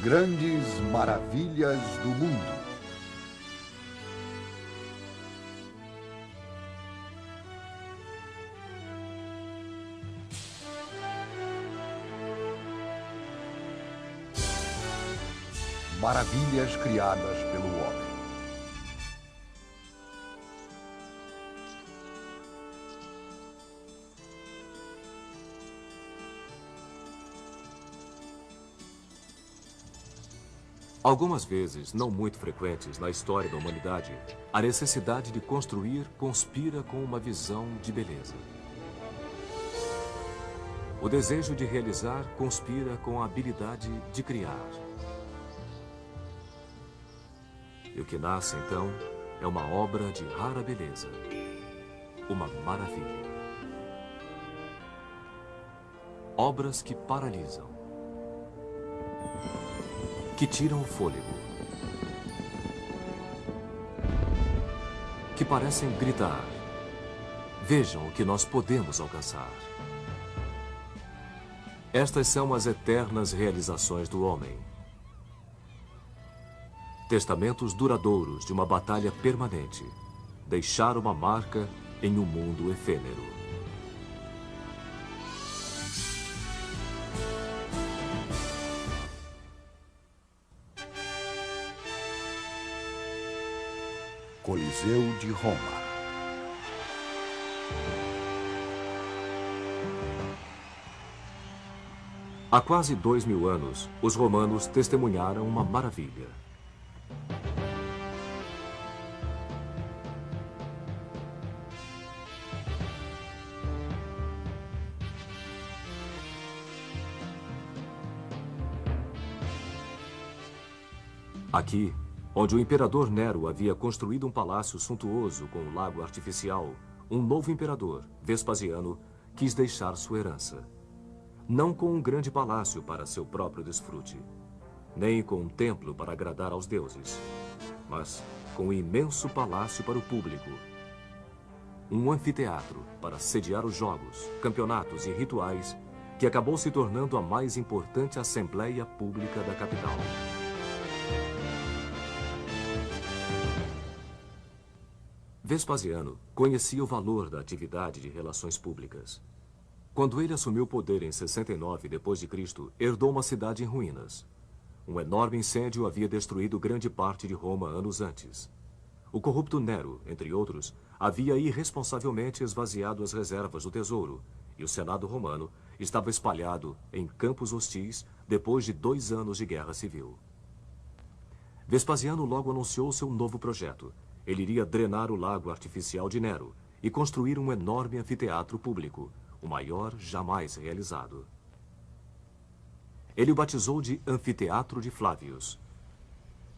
grandes maravilhas do mundo. Maravilhas criadas pelo homem. Algumas vezes, não muito frequentes na história da humanidade, a necessidade de construir conspira com uma visão de beleza. O desejo de realizar conspira com a habilidade de criar. E o que nasce, então, é uma obra de rara beleza, uma maravilha. Obras que paralisam, que tiram o fôlego, que parecem gritar: vejam o que nós podemos alcançar. Estas são as eternas realizações do homem. Testamentos duradouros de uma batalha permanente. Deixar uma marca em um mundo efêmero. Coliseu de Roma. Há quase 2000 anos, os romanos testemunharam uma maravilha. Aqui, onde o imperador Nero havia construído um palácio suntuoso com um lago artificial, um novo imperador, Vespasiano, quis deixar sua herança. Não com um grande palácio para seu próprio desfrute, nem com um templo para agradar aos deuses, mas com um imenso palácio para o público. Um anfiteatro para sediar os jogos, campeonatos e rituais que acabou se tornando a mais importante assembleia pública da capital. Vespasiano conhecia o valor da atividade de relações públicas. Quando ele assumiu o poder em 69 d.C., herdou uma cidade em ruínas. Um enorme incêndio havia destruído grande parte de Roma anos antes. O corrupto Nero, entre outros, havia irresponsavelmente esvaziado as reservas do tesouro, e o Senado romano estava espalhado em campos hostis depois de 2 anos de guerra civil. Vespasiano logo anunciou seu novo projeto. Ele iria drenar o lago artificial de Nero e construir um enorme anfiteatro público, o maior jamais realizado. Ele o batizou de Anfiteatro de Flávios,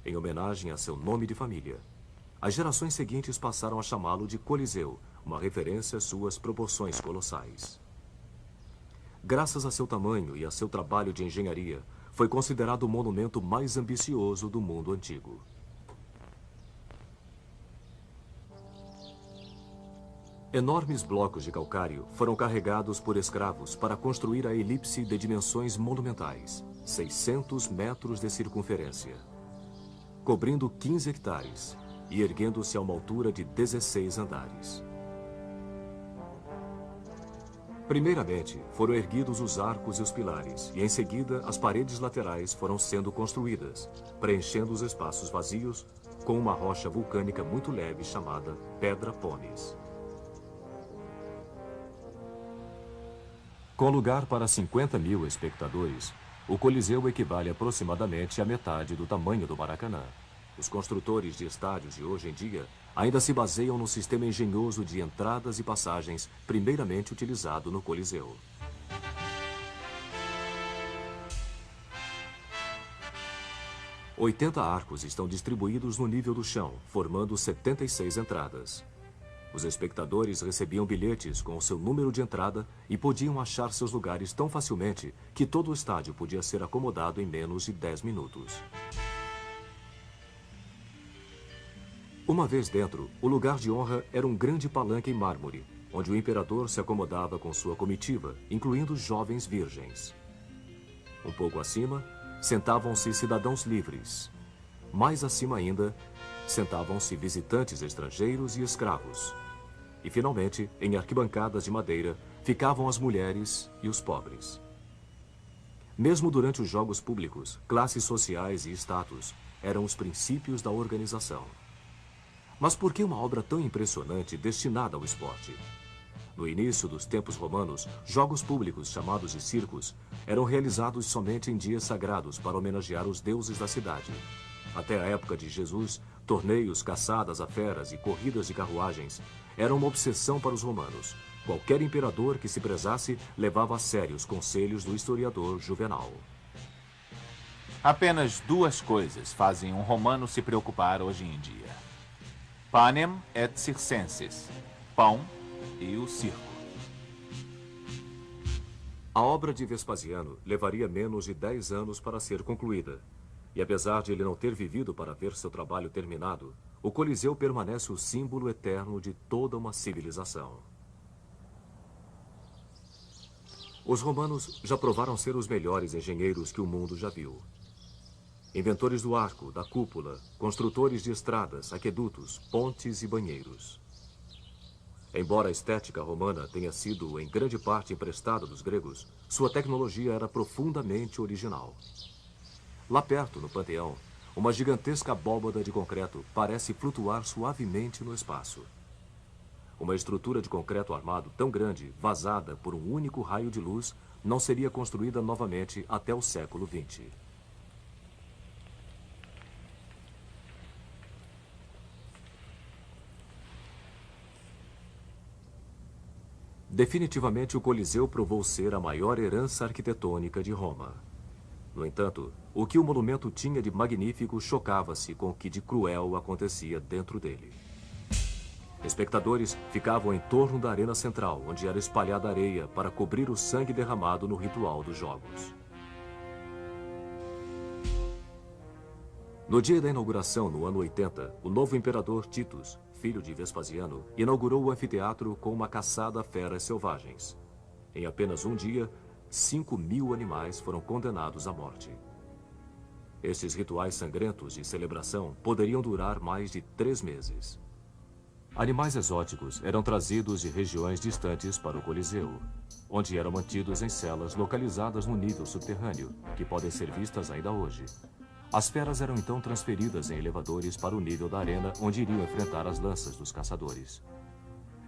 em homenagem a seu nome de família. As gerações seguintes passaram a chamá-lo de Coliseu, uma referência às suas proporções colossais. Graças a seu tamanho e a seu trabalho de engenharia, foi considerado o monumento mais ambicioso do mundo antigo. Enormes blocos de calcário foram carregados por escravos para construir a elipse de dimensões monumentais, 600 metros de circunferência, cobrindo 15 hectares e erguendo-se a uma altura de 16 andares. Primeiramente, foram erguidos os arcos e os pilares, e em seguida as paredes laterais foram sendo construídas, preenchendo os espaços vazios com uma rocha vulcânica muito leve chamada Pedra Pomes. Com lugar para 50.000 espectadores, o Coliseu equivale aproximadamente à metade do tamanho do Maracanã. Os construtores de estádios de hoje em dia ainda se baseiam no sistema engenhoso de entradas e passagens primeiramente utilizado no Coliseu. Os 80 arcos estão distribuídos no nível do chão, formando 76 entradas. Os espectadores recebiam bilhetes com o seu número de entrada e podiam achar seus lugares tão facilmente que todo o estádio podia ser acomodado em menos de 10 minutos. Uma vez dentro, o lugar de honra era um grande palanque em mármore, onde o imperador se acomodava com sua comitiva, incluindo jovens virgens. Um pouco acima, sentavam-se cidadãos livres. Mais acima ainda, sentavam-se visitantes estrangeiros e escravos. E, finalmente, em arquibancadas de madeira, ficavam as mulheres e os pobres. Mesmo durante os jogos públicos, classes sociais e status eram os princípios da organização. Mas por que uma obra tão impressionante destinada ao esporte? No início dos tempos romanos, jogos públicos, chamados de circos, eram realizados somente em dias sagrados para homenagear os deuses da cidade. Até a época de Jesus, torneios, caçadas a feras e corridas de carruagens eram uma obsessão para os romanos. Qualquer imperador que se prezasse levava a sério os conselhos do historiador Juvenal. Apenas duas coisas fazem um romano se preocupar hoje em dia: panem et circenses, pão e o circo. A obra de Vespasiano levaria menos de 10 anos para ser concluída. E apesar de ele não ter vivido para ver seu trabalho terminado, o Coliseu permanece o símbolo eterno de toda uma civilização. Os romanos já provaram ser os melhores engenheiros que o mundo já viu. Inventores do arco, da cúpula, construtores de estradas, aquedutos, pontes e banheiros. Embora a estética romana tenha sido em grande parte emprestada dos gregos, sua tecnologia era profundamente original. Lá perto, no Panteão, uma gigantesca abóbada de concreto parece flutuar suavemente no espaço. Uma estrutura de concreto armado tão grande, vazada por um único raio de luz, não seria construída novamente até o século XX. Definitivamente, o Coliseu provou ser a maior herança arquitetônica de Roma. No entanto, o que o monumento tinha de magnífico chocava-se com o que de cruel acontecia dentro dele. Espectadores ficavam em torno da arena central, onde era espalhada areia para cobrir o sangue derramado no ritual dos jogos. No dia da inauguração, no ano 80, o novo imperador Titus, filho de Vespasiano, inaugurou o anfiteatro com uma caçada a feras selvagens. Em apenas um dia, 5.000 animais foram condenados à morte. Estes rituais sangrentos de celebração poderiam durar mais de 3 meses. Animais exóticos eram trazidos de regiões distantes para o Coliseu, onde eram mantidos em celas localizadas no nível subterrâneo, que podem ser vistas ainda hoje. As feras eram então transferidas em elevadores para o nível da arena, onde iriam enfrentar as lanças dos caçadores.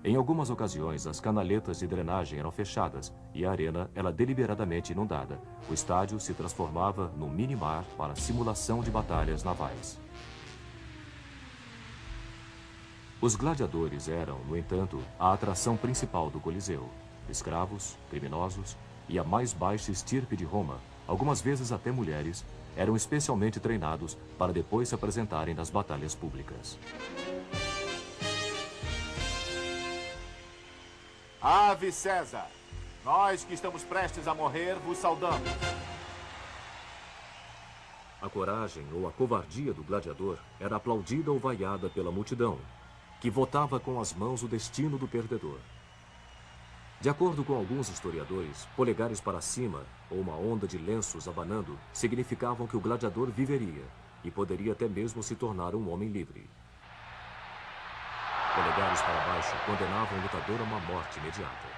Em algumas ocasiões, as canaletas de drenagem eram fechadas e a arena era deliberadamente inundada. O estádio se transformava num mini-mar para simulação de batalhas navais. Os gladiadores eram, no entanto, a atração principal do Coliseu. Escravos, criminosos e a mais baixa estirpe de Roma, algumas vezes até mulheres, eram especialmente treinados para depois se apresentarem nas batalhas públicas. Ave César! Nós que estamos prestes a morrer, vos saudamos. A coragem ou a covardia do gladiador era aplaudida ou vaiada pela multidão, que votava com as mãos o destino do perdedor. De acordo com alguns historiadores, polegares para cima ou uma onda de lenços abanando significavam que o gladiador viveria e poderia até mesmo se tornar um homem livre. Polegares para baixo condenavam o lutador a uma morte imediata.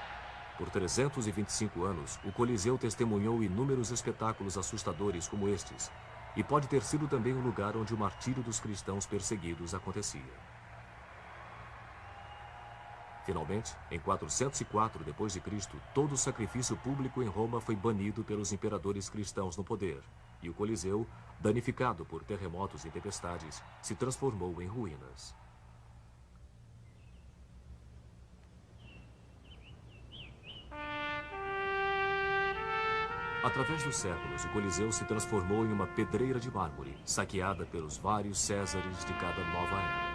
Por 325 anos, o Coliseu testemunhou inúmeros espetáculos assustadores como estes, e pode ter sido também o lugar onde o martírio dos cristãos perseguidos acontecia. Finalmente, em 404 d.C., todo o sacrifício público em Roma foi banido pelos imperadores cristãos no poder, e o Coliseu, danificado por terremotos e tempestades, se transformou em ruínas. Através dos séculos, o Coliseu se transformou em uma pedreira de mármore, saqueada pelos vários Césares de cada nova era.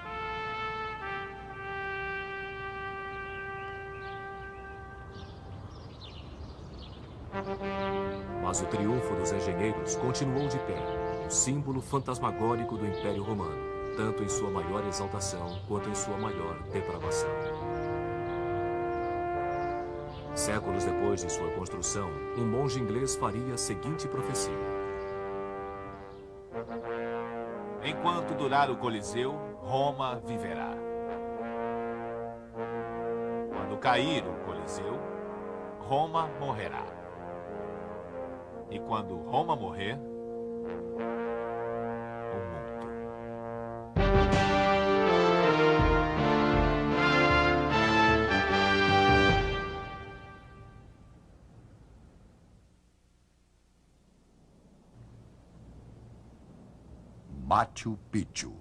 Mas o triunfo dos engenheiros continuou de pé, um símbolo fantasmagórico do Império Romano, tanto em sua maior exaltação quanto em sua maior depravação. Séculos depois de sua construção, um monge inglês faria a seguinte profecia: Enquanto durar o Coliseu, Roma viverá. Quando cair o Coliseu, Roma morrerá. E quando Roma morrer, o mundo. Machu Picchu.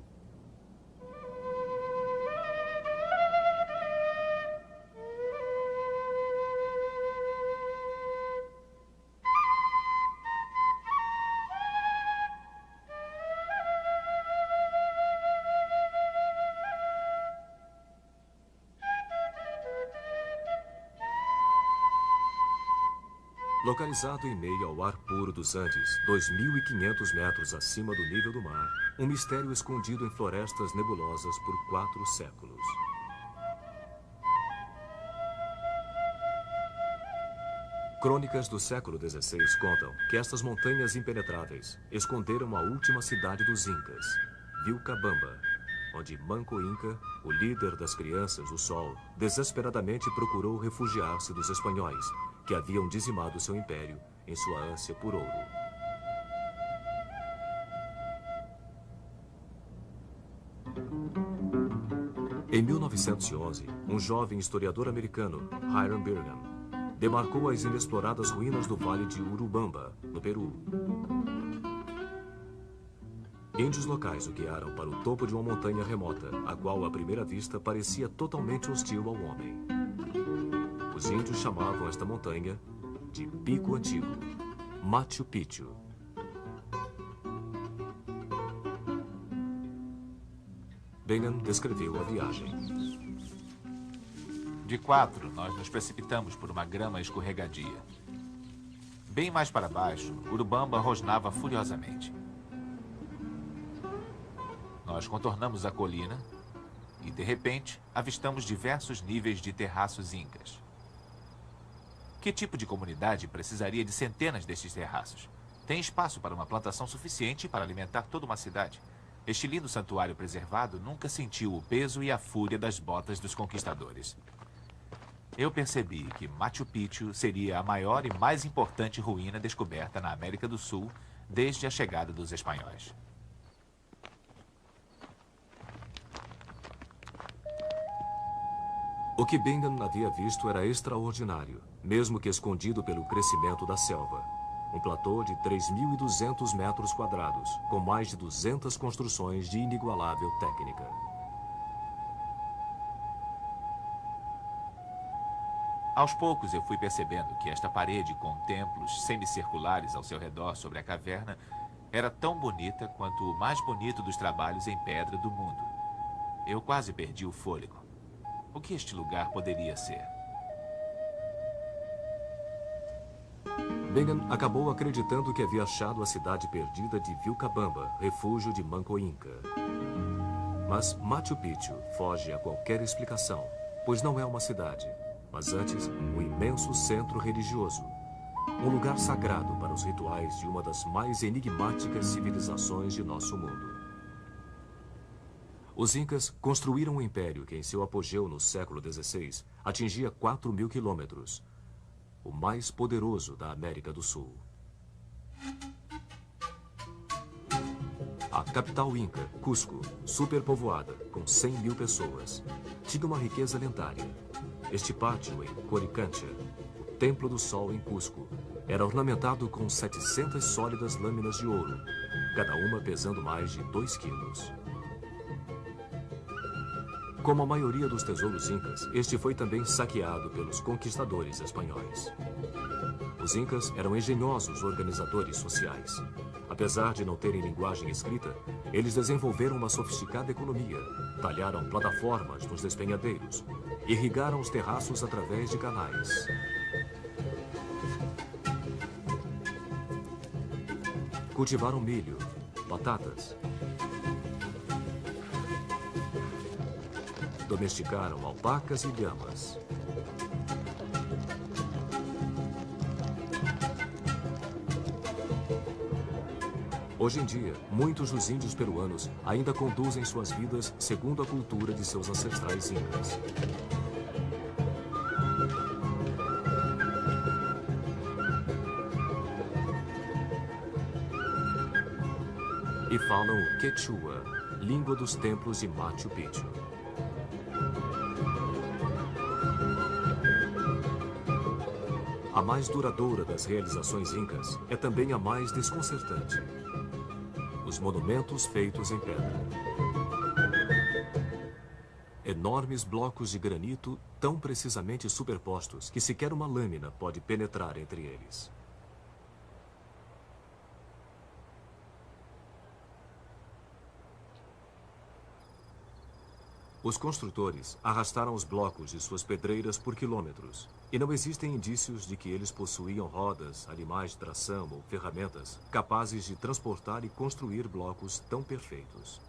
Localizado em meio ao ar puro dos Andes, 2.500 metros acima do nível do mar, um mistério escondido em florestas nebulosas por 4 séculos. Crônicas do século XVI contam que estas montanhas impenetráveis esconderam a última cidade dos Incas, Vilcabamba, onde Manco Inca, o líder das crianças do Sol, desesperadamente procurou refugiar-se dos espanhóis, que haviam dizimado seu império em sua ânsia por ouro. Em 1911, um jovem historiador americano, Hiram Bingham, demarcou as inexploradas ruínas do Vale de Urubamba, no Peru. Índios locais o guiaram para o topo de uma montanha remota, a qual, à primeira vista, parecia totalmente hostil ao homem. Os índios chamavam esta montanha de Pico Antigo, Machu Picchu. Bingham descreveu a viagem. De 4, nós nos precipitamos por uma grama escorregadia. Bem mais para baixo, Urubamba rosnava furiosamente. Nós contornamos a colina e, de repente, avistamos diversos níveis de terraços incas. Que tipo de comunidade precisaria de centenas destes terraços? Tem espaço para uma plantação suficiente para alimentar toda uma cidade. Este lindo santuário preservado nunca sentiu o peso e a fúria das botas dos conquistadores. Eu percebi que Machu Picchu seria a maior e mais importante ruína descoberta na América do Sul desde a chegada dos espanhóis. O que Bingham havia visto era extraordinário, mesmo que escondido pelo crescimento da selva. Um platô de 3.200 metros quadrados, com mais de 200 construções de inigualável técnica. Aos poucos eu fui percebendo que esta parede com templos semicirculares ao seu redor sobre a caverna era tão bonita quanto o mais bonito dos trabalhos em pedra do mundo. Eu quase perdi o fôlego. O que este lugar poderia ser? Bingham acabou acreditando que havia achado a cidade perdida de Vilcabamba, refúgio de Manco Inca. Mas Machu Picchu foge a qualquer explicação, pois não é uma cidade, mas antes um imenso centro religioso. Um lugar sagrado para os rituais de uma das mais enigmáticas civilizações de nosso mundo. Os Incas construíram um império que, em seu apogeu no século XVI, atingia 4.000 quilômetros, o mais poderoso da América do Sul. A capital Inca, Cusco, superpovoada, com 100.000 pessoas, tinha uma riqueza lendária. Este pátio em Coricancha, o Templo do Sol em Cusco, era ornamentado com 700 sólidas lâminas de ouro, cada uma pesando mais de 2 quilos. Como a maioria dos tesouros incas, este foi também saqueado pelos conquistadores espanhóis. Os incas eram engenhosos organizadores sociais. Apesar de não terem linguagem escrita, eles desenvolveram uma sofisticada economia, talharam plataformas nos despenhadeiros, irrigaram os terraços através de canais. Cultivaram milho, batatas. Domesticaram alpacas e lhamas. Hoje em dia, muitos dos índios peruanos ainda conduzem suas vidas segundo a cultura de seus ancestrais incas. E falam o Quechua, língua dos templos de Machu Picchu. A mais duradoura das realizações incas é também a mais desconcertante. Os monumentos feitos em pedra. Enormes blocos de granito tão precisamente superpostos que sequer uma lâmina pode penetrar entre eles. Os construtores arrastaram os blocos de suas pedreiras por quilômetros, e não existem indícios de que eles possuíam rodas, animais de tração ou ferramentas capazes de transportar e construir blocos tão perfeitos.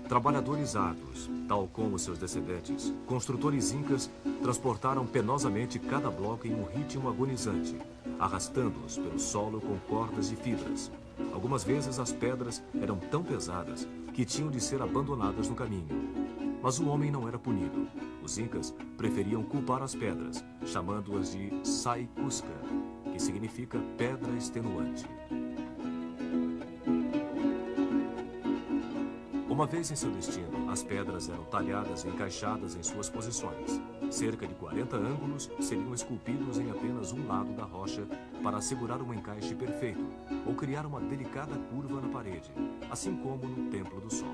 Trabalhadores árduos, tal como seus descendentes, construtores incas transportaram penosamente cada bloco em um ritmo agonizante, arrastando-os pelo solo com cordas de fibras. Algumas vezes as pedras eram tão pesadas que tinham de ser abandonadas no caminho. Mas o homem não era punido. Os incas preferiam culpar as pedras, chamando-as de Sai Cusca, que significa pedra extenuante. Uma vez em seu destino, as pedras eram talhadas e encaixadas em suas posições. Cerca de 40 ângulos seriam esculpidos em apenas um lado da rocha para assegurar um encaixe perfeito ou criar uma delicada curva na parede, assim como no Templo do Sol.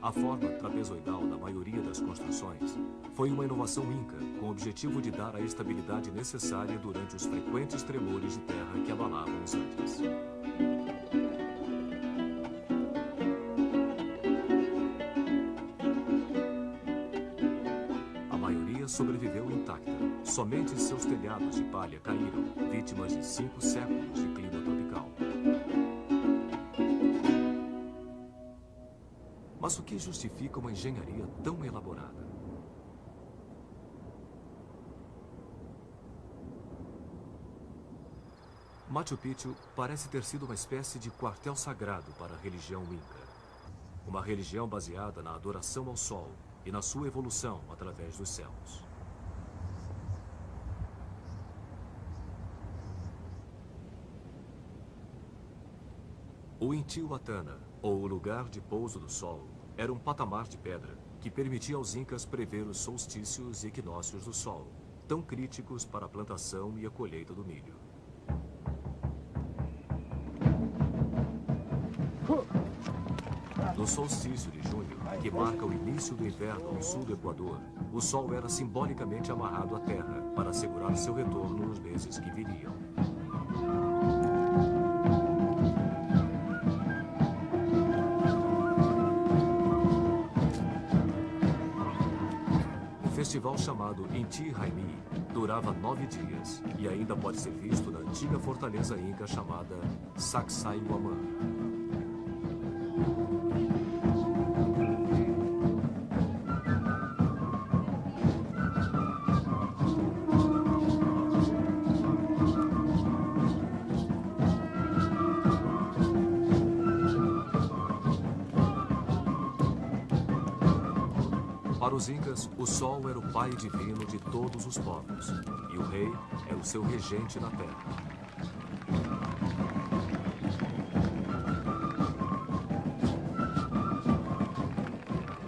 A forma trapezoidal da maioria das construções foi uma inovação inca com o objetivo de dar a estabilidade necessária durante os frequentes tremores de terra que abalavam os Andes. A maioria sobreviveu intacta. Somente seus telhados de palha caíram, vítimas de 5 séculos de clima tropical. Mas o que justifica uma engenharia tão elaborada? Machu Picchu parece ter sido uma espécie de quartel sagrado para a religião Inca. Uma religião baseada na adoração ao sol e na sua evolução através dos céus. O Intihuatana, ou o lugar de pouso do sol, era um patamar de pedra que permitia aos incas prever os solstícios e equinócios do sol, tão críticos para a plantação e a colheita do milho. No solstício de junho, que marca o início do inverno no sul do Equador, o sol era simbolicamente amarrado à terra para assegurar seu retorno nos meses que viriam. O festival chamado Inti Raymi durava 9 dias e ainda pode ser visto na antiga fortaleza inca chamada Sacsayhuamán. Para os incas, o sol era o pai divino de todos os povos, e o rei era o seu regente na terra.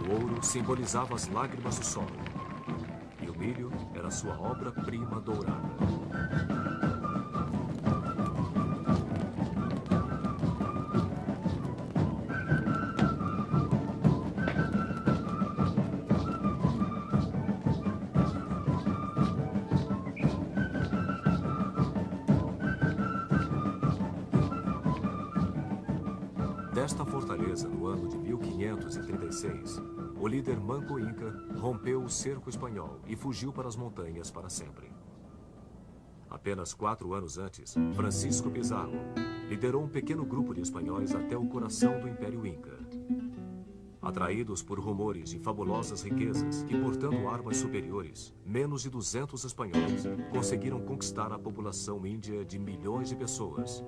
O ouro simbolizava as lágrimas do sol, e o milho era sua obra-prima dourada. Desta fortaleza, no ano de 1536, o líder Manco Inca rompeu o cerco espanhol e fugiu para as montanhas para sempre. Apenas 4 anos antes, Francisco Pizarro liderou um pequeno grupo de espanhóis até o coração do Império Inca. Atraídos por rumores de fabulosas riquezas e portando armas superiores, menos de 200 espanhóis conseguiram conquistar a população índia de milhões de pessoas.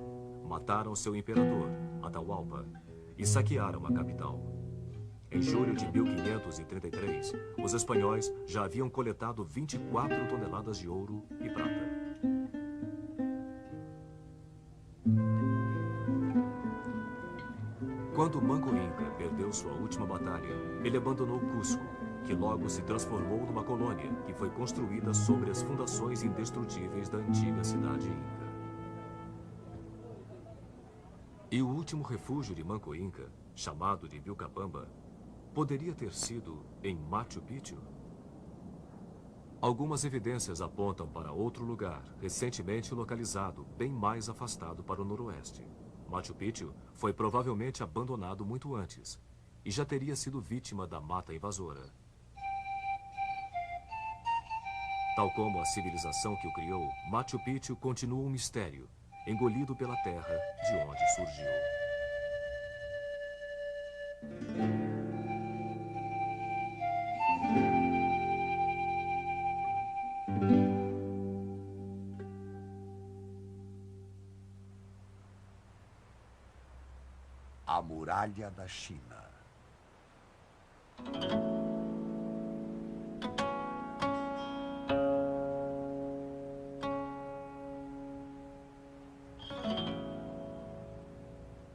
Mataram seu imperador, Atahualpa, e saquearam a capital. Em julho de 1533, os espanhóis já haviam coletado 24 toneladas de ouro e prata. Quando Manco Inca perdeu sua última batalha, ele abandonou Cusco, que logo se transformou numa colônia que foi construída sobre as fundações indestrutíveis da antiga cidade Inca. E o último refúgio de Manco Inca, chamado de Vilcabamba, poderia ter sido em Machu Picchu? Algumas evidências apontam para outro lugar, recentemente localizado, bem mais afastado para o noroeste. Machu Picchu foi provavelmente abandonado muito antes e já teria sido vítima da mata invasora. Tal como a civilização que o criou, Machu Picchu continua um mistério, engolido pela terra de onde surgiu. A Muralha da China.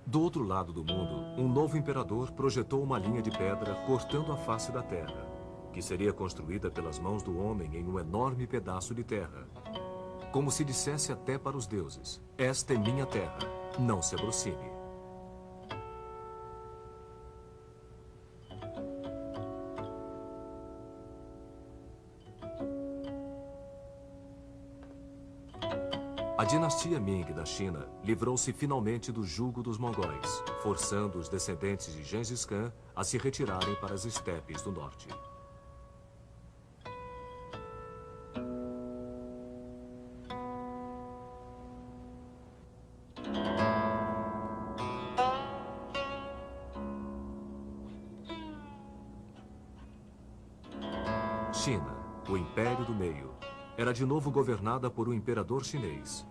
Do outro lado do mundo, um novo imperador projetou uma linha de pedra cortando a face da terra, que seria construída pelas mãos do homem em um enorme pedaço de terra. Como se dissesse até para os deuses: esta é minha terra, não se aproxime. A dinastia Ming da China livrou-se finalmente do jugo dos mongóis, forçando os descendentes de Gengis Khan a se retirarem para as estepes do norte. China, o Império do Meio, era de novo governada por um imperador chinês.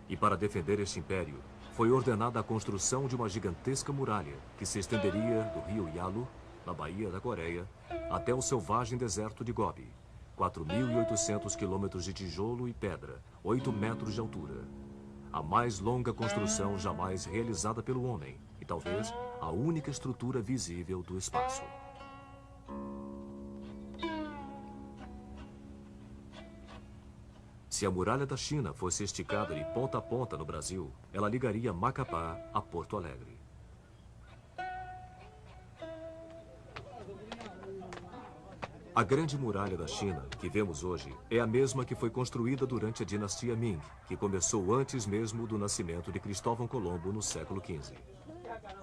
E para defender este império, foi ordenada a construção de uma gigantesca muralha que se estenderia do rio Yalu, na Baía da Coreia, até o selvagem deserto de Gobi. 4.800 quilômetros de tijolo e pedra, 8 metros de altura. A mais longa construção jamais realizada pelo homem e talvez a única estrutura visível do espaço. Se a muralha da China fosse esticada de ponta a ponta no Brasil, ela ligaria Macapá a Porto Alegre. A Grande Muralha da China, que vemos hoje, é a mesma que foi construída durante a dinastia Ming, que começou antes mesmo do nascimento de Cristóvão Colombo no século XV.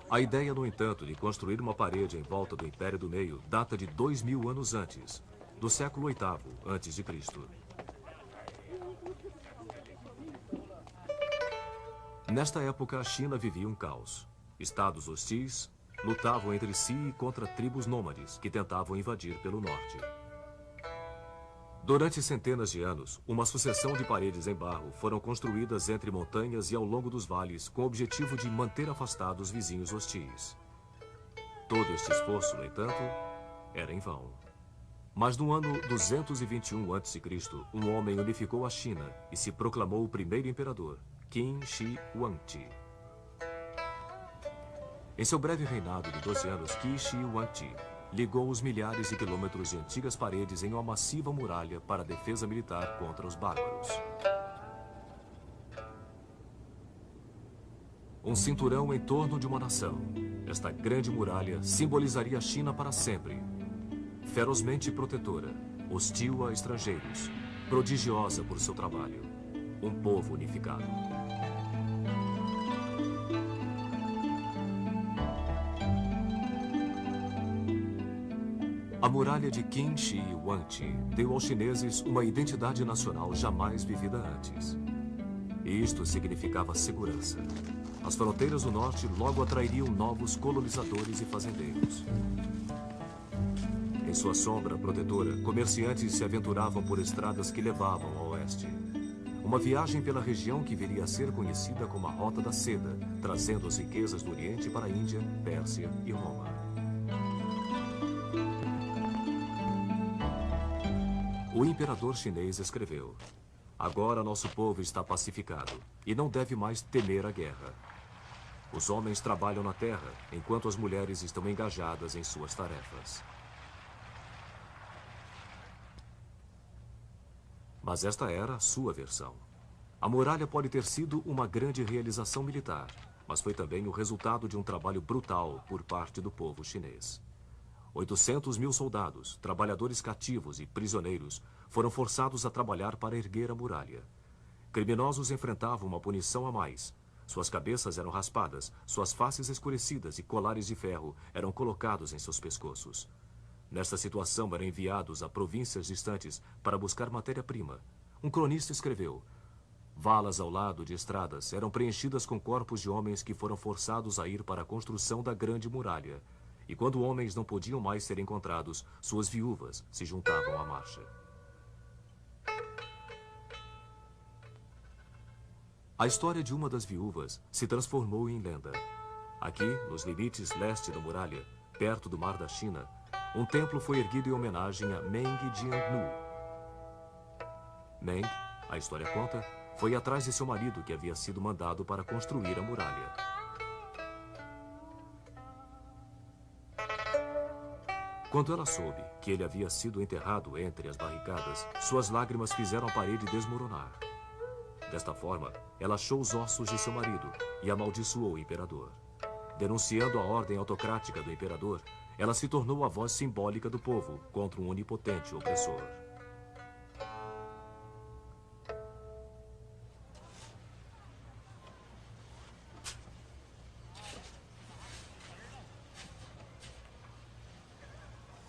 A ideia, no entanto, de construir uma parede em volta do Império do Meio data de 2000 anos antes, do século VIII a.C. Nesta época, a China vivia um caos. Estados hostis lutavam entre si e contra tribos nômades que tentavam invadir pelo norte. Durante centenas de anos, uma sucessão de paredes em barro foram construídas entre montanhas e ao longo dos vales com o objetivo de manter afastados vizinhos hostis. Todo este esforço, no entanto, era em vão. Mas no ano 221 a.C., um homem unificou a China e se proclamou o primeiro imperador, Qin Shi Huangdi. Em seu breve reinado de 12 anos, Qin Shi Huangdi ligou os milhares de quilômetros de antigas paredes em uma massiva muralha para a defesa militar contra os bárbaros. Um cinturão em torno de uma nação. Esta grande muralha simbolizaria a China para sempre. Ferozmente protetora, hostil a estrangeiros, prodigiosa por seu trabalho. Um povo unificado. A muralha de Qin Shi Huangdi deu aos chineses uma identidade nacional jamais vivida antes. E isto significava segurança. As fronteiras do norte logo atrairiam novos colonizadores e fazendeiros. sua sombra protetora, comerciantes se aventuravam por estradas que levavam ao oeste. Uma viagem pela região que viria a ser conhecida como a Rota da Seda, trazendo as riquezas do Oriente para a Índia, Pérsia e Roma. O imperador chinês escreveu: "Agora nosso povo está pacificado e não deve mais temer a guerra. Os homens trabalham na terra, enquanto as mulheres estão engajadas em suas tarefas." Mas esta era a sua versão. A muralha pode ter sido uma grande realização militar, mas foi também o resultado de um trabalho brutal por parte do povo chinês. 800 mil soldados, trabalhadores cativos e prisioneiros foram forçados a trabalhar para erguer a muralha. Criminosos enfrentavam uma punição a mais. Suas cabeças eram raspadas, suas faces escurecidas e colares de ferro eram colocados em seus pescoços. Nesta situação, eram enviados a províncias distantes para buscar matéria-prima. Um cronista escreveu: "Valas ao lado de estradas eram preenchidas com corpos de homens que foram forçados a ir para a construção da grande muralha. E quando homens não podiam mais ser encontrados, suas viúvas se juntavam à marcha." A história de uma das viúvas se transformou em lenda. Aqui, nos limites leste da muralha, perto do Mar da China, um templo foi erguido em homenagem a Meng Jiannu. Meng, a história conta, foi atrás de seu marido que havia sido mandado para construir a muralha. Quando ela soube que ele havia sido enterrado entre as barricadas, suas lágrimas fizeram a parede desmoronar. Desta forma, ela achou os ossos de seu marido e amaldiçoou o imperador. Denunciando a ordem autocrática do imperador, ela se tornou a voz simbólica do povo contra um onipotente opressor.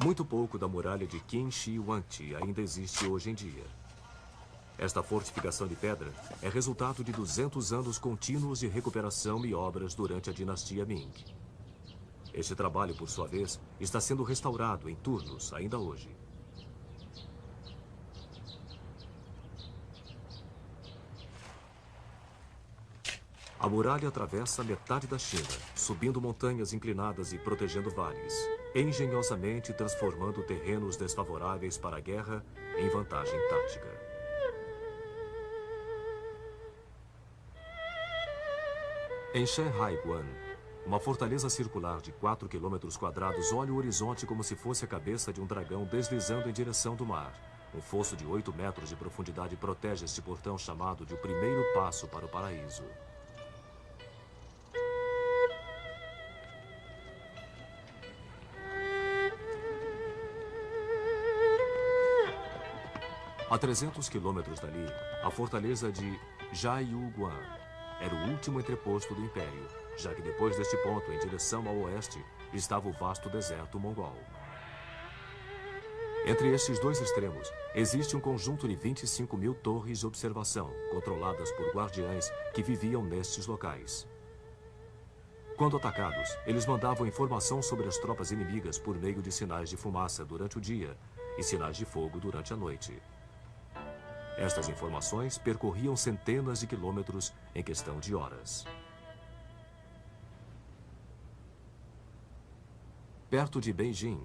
Muito pouco da muralha de Qin Shi Huangdi ainda existe hoje em dia. Esta fortificação de pedra é resultado de 200 anos contínuos de recuperação e obras durante a dinastia Ming. Este trabalho, por sua vez, está sendo restaurado em turnos ainda hoje. A muralha atravessa metade da China, subindo montanhas inclinadas e protegendo vales, engenhosamente transformando terrenos desfavoráveis para a guerra em vantagem tática. Em Shanhaiguan, uma fortaleza circular de 4 quilômetros quadrados olha o horizonte como se fosse a cabeça de um dragão deslizando em direção do mar. Um fosso de 8 metros de profundidade protege este portão chamado de o primeiro passo para o paraíso. A 300 quilômetros dali, a fortaleza de Jiayuguan era o último entreposto do Império, já que depois deste ponto, em direção ao oeste, estava o vasto deserto mongol. Entre estes dois extremos, existe um conjunto de 25 mil torres de observação, controladas por guardiães que viviam nestes locais. Quando atacados, eles mandavam informação sobre as tropas inimigas por meio de sinais de fumaça durante o dia e sinais de fogo durante a noite. Estas informações percorriam centenas de quilômetros em questão de horas. Perto de Beijing,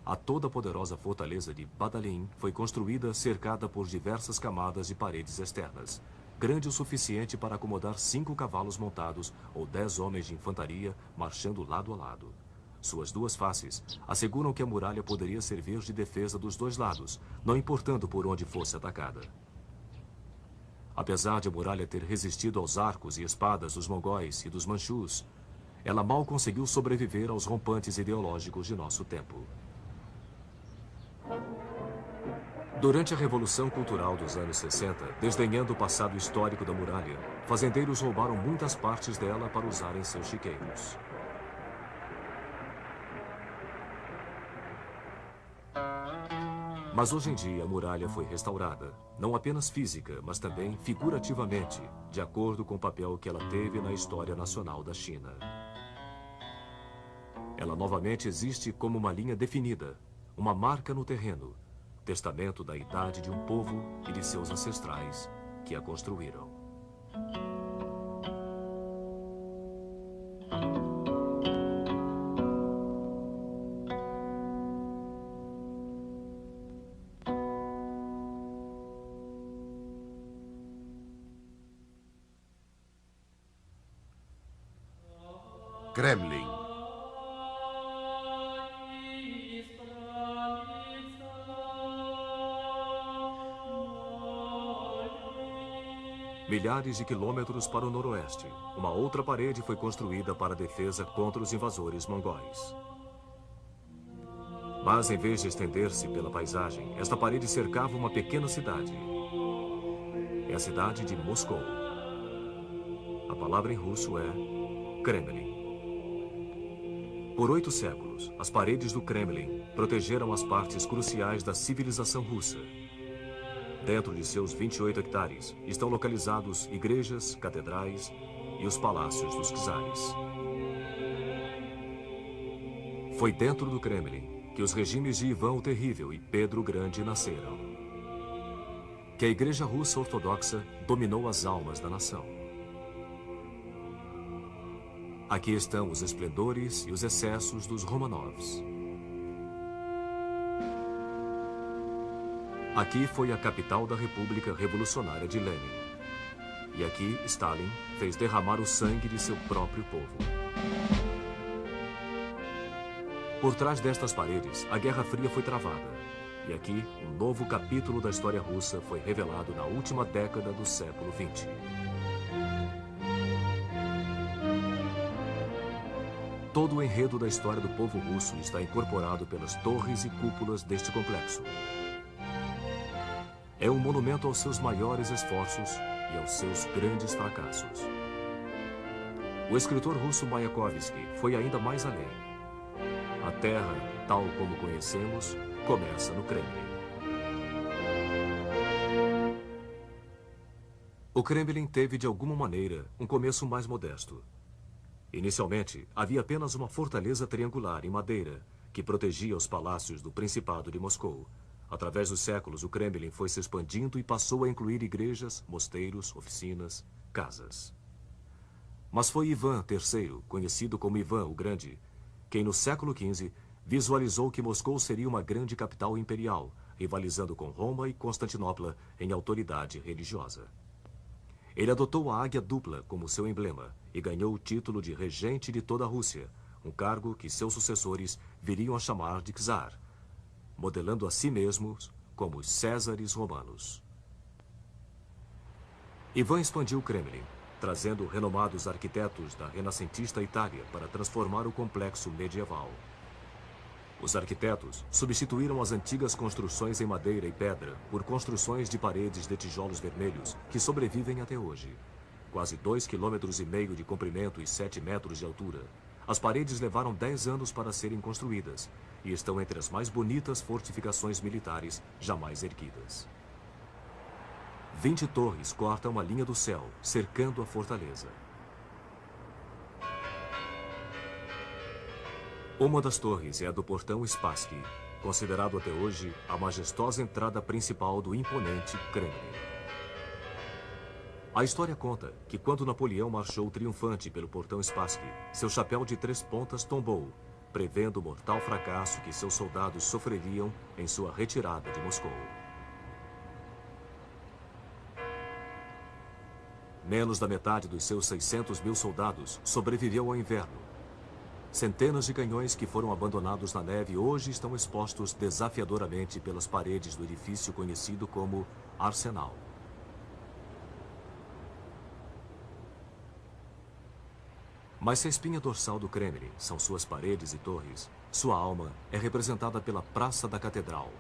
a toda poderosa fortaleza de Badalin foi construída cercada por diversas camadas de paredes externas, grande o suficiente para acomodar 5 cavalos montados ou 10 homens de infantaria marchando lado a lado. Suas duas faces asseguram que a muralha poderia servir de defesa dos dois lados, não importando por onde fosse atacada. Apesar de a muralha ter resistido aos arcos e espadas dos mongóis e dos manchus, ela mal conseguiu sobreviver aos rompantes ideológicos de nosso tempo. Durante a Revolução Cultural dos anos 60, desdenhando o passado histórico da muralha, fazendeiros roubaram muitas partes dela para usar em seus chiqueiros. Mas hoje em dia a muralha foi restaurada, não apenas física, mas também figurativamente, de acordo com o papel que ela teve na história nacional da China. Ela novamente existe como uma linha definida, uma marca no terreno, testamento da idade de um povo e de seus ancestrais que a construíram. Kremlin. Milhares de quilômetros para o noroeste, uma outra parede foi construída para a defesa contra os invasores mongóis. Mas, em vez de estender-se pela paisagem, esta parede cercava uma pequena cidade. É a cidade de Moscou. A palavra em russo é Kremlin. Por 8 séculos, as paredes do Kremlin protegeram as partes cruciais da civilização russa. Dentro de seus 28 hectares estão localizados igrejas, catedrais e os palácios dos czares. Foi dentro do Kremlin que os regimes de Ivan o Terrível e Pedro o Grande nasceram. Que a Igreja Russa Ortodoxa dominou as almas da nação. Aqui estão os esplendores e os excessos dos Romanovs. Aqui foi a capital da República Revolucionária de Lenin. E aqui Stalin fez derramar o sangue de seu próprio povo. Por trás destas paredes, a Guerra Fria foi travada. E aqui, um novo capítulo da história russa foi revelado na última década do século XX. Todo o enredo da história do povo russo está incorporado pelas torres e cúpulas deste complexo. É um monumento aos seus maiores esforços e aos seus grandes fracassos. O escritor russo Mayakovsky foi ainda mais além. A Terra, tal como conhecemos, começa no Kremlin. O Kremlin teve, de alguma maneira, um começo mais modesto. Inicialmente, havia apenas uma fortaleza triangular em madeira que protegia os palácios do Principado de Moscou. Através dos séculos, o Kremlin foi se expandindo e passou a incluir igrejas, mosteiros, oficinas, casas. Mas foi Ivan III, conhecido como Ivan o Grande, quem no século XV visualizou que Moscou seria uma grande capital imperial, rivalizando com Roma e Constantinopla em autoridade religiosa. Ele adotou a águia dupla como seu emblema e ganhou o título de regente de toda a Rússia, um cargo que seus sucessores viriam a chamar de czar, modelando a si mesmos como os Césares romanos. Ivan expandiu o Kremlin, trazendo renomados arquitetos da renascentista Itália para transformar o complexo medieval. Os arquitetos substituíram as antigas construções em madeira e pedra por construções de paredes de tijolos vermelhos que sobrevivem até hoje. Quase 2,5 km de comprimento e 7 metros de altura. As paredes levaram 10 anos para serem construídas e estão entre as mais bonitas fortificações militares jamais erguidas. 20 torres cortam a linha do céu, cercando a fortaleza. Uma das torres é a do portão Spassky, considerado até hoje a majestosa entrada principal do imponente Kremlin. A história conta que quando Napoleão marchou triunfante pelo portão Spassky, seu chapéu de 3 pontas tombou, prevendo o mortal fracasso que seus soldados sofreriam em sua retirada de Moscou. Menos da metade dos seus 600 mil soldados sobreviveu ao inverno. Centenas de canhões que foram abandonados na neve hoje estão expostos desafiadoramente pelas paredes do edifício conhecido como Arsenal. Mas se a espinha dorsal do Kremlin são suas paredes e torres, sua alma é representada pela Praça da Catedral.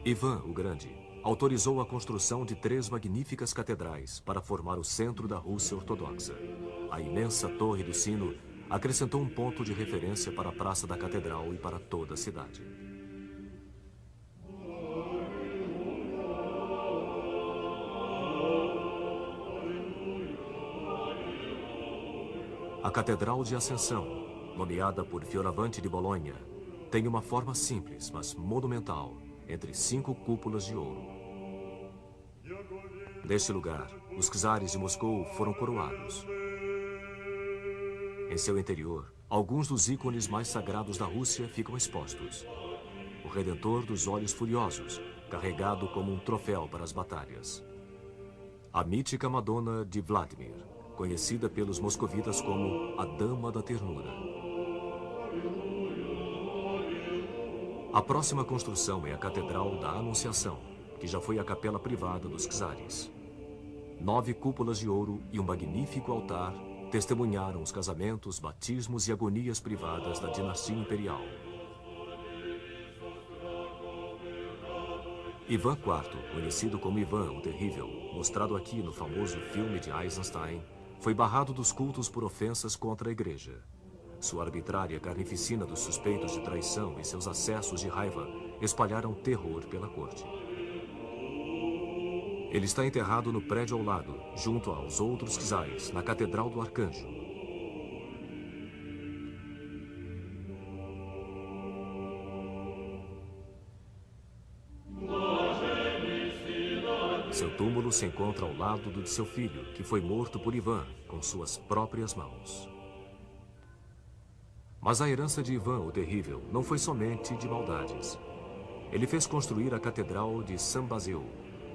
Ivan o Grande autorizou a construção de 3 magníficas catedrais para formar o centro da Rússia Ortodoxa. A imensa Torre do Sino acrescentou um ponto de referência para a Praça da Catedral e para toda a cidade. A Catedral de Ascensão, nomeada por Fioravante de Bolonha, tem uma forma simples, mas monumental, entre 5 cúpulas de ouro. Neste lugar, os czares de Moscou foram coroados. Em seu interior, alguns dos ícones mais sagrados da Rússia ficam expostos. O Redentor dos Olhos Furiosos, carregado como um troféu para as batalhas. A mítica Madonna de Vladimir, conhecida pelos moscovitas como a Dama da Ternura. A próxima construção é a Catedral da Anunciação, que já foi a capela privada dos czares. 9 cúpulas de ouro e um magnífico altar testemunharam os casamentos, batismos e agonias privadas da dinastia imperial. Ivan IV, conhecido como Ivan o Terrível, mostrado aqui no famoso filme de Eisenstein, foi barrado dos cultos por ofensas contra a igreja. Sua arbitrária carnificina dos suspeitos de traição e seus acessos de raiva espalharam terror pela corte. Ele está enterrado no prédio ao lado, junto aos outros czares, na Catedral do Arcanjo. Seu túmulo se encontra ao lado do de seu filho, que foi morto por Ivan com suas próprias mãos. Mas a herança de Ivan o Terrível não foi somente de maldades. Ele fez construir a Catedral de San Basil,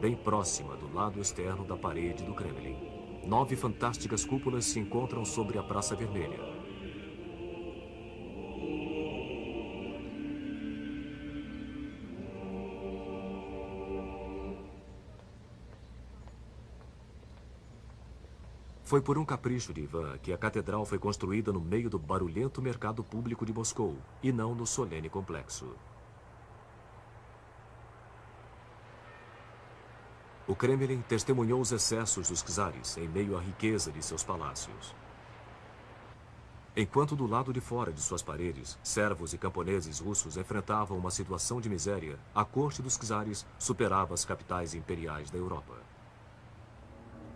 bem próxima do lado externo da parede do Kremlin. 9 fantásticas cúpulas se encontram sobre a Praça Vermelha. Foi por um capricho de Ivan que a catedral foi construída no meio do barulhento mercado público de Moscou, e não no solene complexo. O Kremlin testemunhou os excessos dos czares em meio à riqueza de seus palácios. Enquanto do lado de fora de suas paredes, servos e camponeses russos enfrentavam uma situação de miséria, a corte dos czares superava as capitais imperiais da Europa.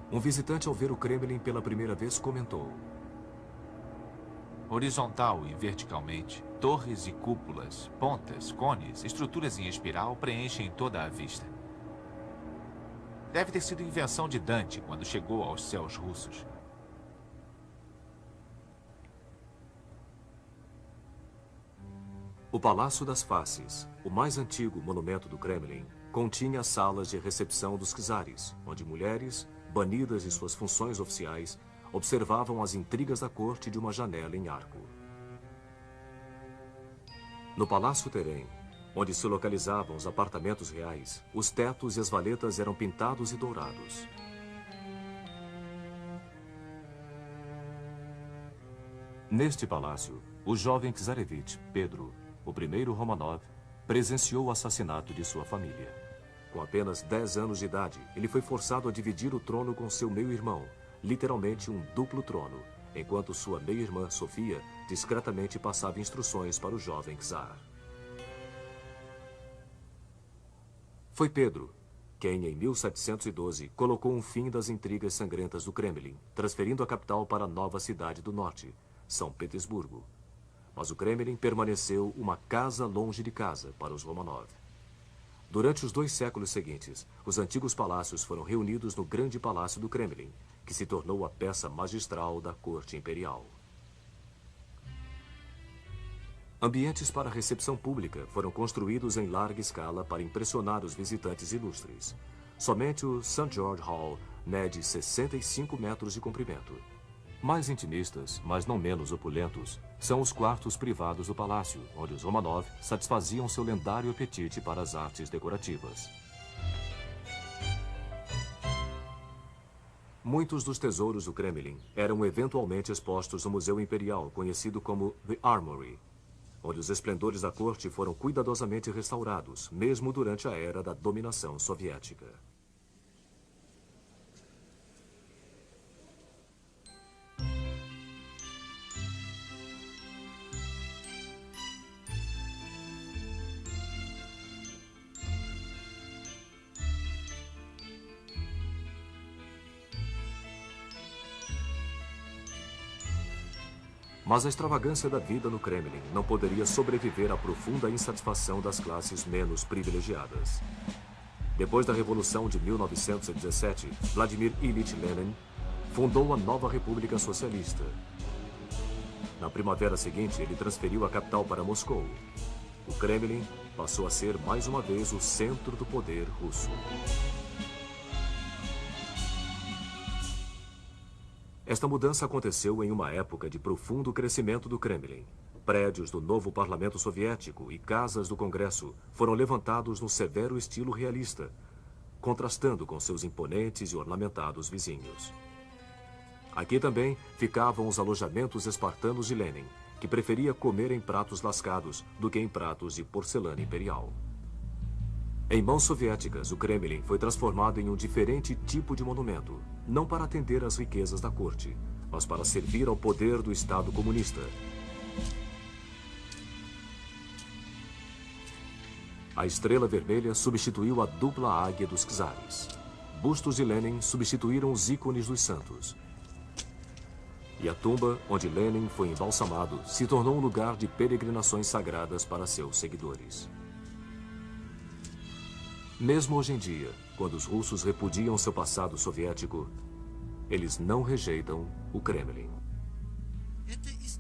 Um visitante, ao ver o Kremlin pela primeira vez, comentou: horizontal e verticalmente, torres e cúpulas, pontas, cones, estruturas em espiral preenchem toda a vista. Deve ter sido invenção de Dante quando chegou aos céus russos. O Palácio das Faces, o mais antigo monumento do Kremlin, continha as salas de recepção dos czares, onde mulheres, banidas de suas funções oficiais, observavam as intrigas da corte de uma janela em arco. No Palácio Terem, onde se localizavam os apartamentos reais, os tetos e as valetas eram pintados e dourados. Neste palácio, o jovem czarevich Pedro, o primeiro Romanov, presenciou o assassinato de sua família. Com apenas 10 anos de idade, ele foi forçado a dividir o trono com seu meio-irmão, literalmente um duplo trono, enquanto sua meia-irmã, Sofia, discretamente passava instruções para o jovem czar. Foi Pedro quem, em 1712, colocou um fim das intrigas sangrentas do Kremlin, transferindo a capital para a nova cidade do norte, São Petersburgo. Mas o Kremlin permaneceu uma casa longe de casa para os Romanov. Durante os 2 séculos seguintes, os antigos palácios foram reunidos no Grande Palácio do Kremlin, que se tornou a peça magistral da corte imperial. Ambientes para recepção pública foram construídos em larga escala para impressionar os visitantes ilustres. Somente o St. George Hall mede 65 metros de comprimento. Mais intimistas, mas não menos opulentos, são os quartos privados do palácio, onde os Romanov satisfaziam seu lendário apetite para as artes decorativas. Muitos dos tesouros do Kremlin eram eventualmente expostos no Museu Imperial, conhecido como The Armory, onde os esplendores da corte foram cuidadosamente restaurados, mesmo durante a era da dominação soviética. Mas a extravagância da vida no Kremlin não poderia sobreviver à profunda insatisfação das classes menos privilegiadas. Depois da Revolução de 1917, Vladimir Ilyich Lenin fundou a nova República Socialista. Na primavera seguinte, ele transferiu a capital para Moscou. O Kremlin passou a ser mais uma vez o centro do poder russo. Esta mudança aconteceu em uma época de profundo crescimento do Kremlin. Prédios do novo parlamento soviético e casas do Congresso foram levantados no severo estilo realista, contrastando com seus imponentes e ornamentados vizinhos. Aqui também ficavam os alojamentos espartanos de Lenin, que preferia comer em pratos lascados do que em pratos de porcelana imperial. Em mãos soviéticas, o Kremlin foi transformado em um diferente tipo de monumento, não para atender às riquezas da corte, mas para servir ao poder do Estado comunista. A estrela vermelha substituiu a dupla águia dos czares. Bustos de Lenin substituíram os ícones dos santos. E a tumba onde Lenin foi embalsamado se tornou um lugar de peregrinações sagradas para seus seguidores. Mesmo hoje em dia, quando os russos repudiam seu passado soviético, eles não rejeitam o Kremlin.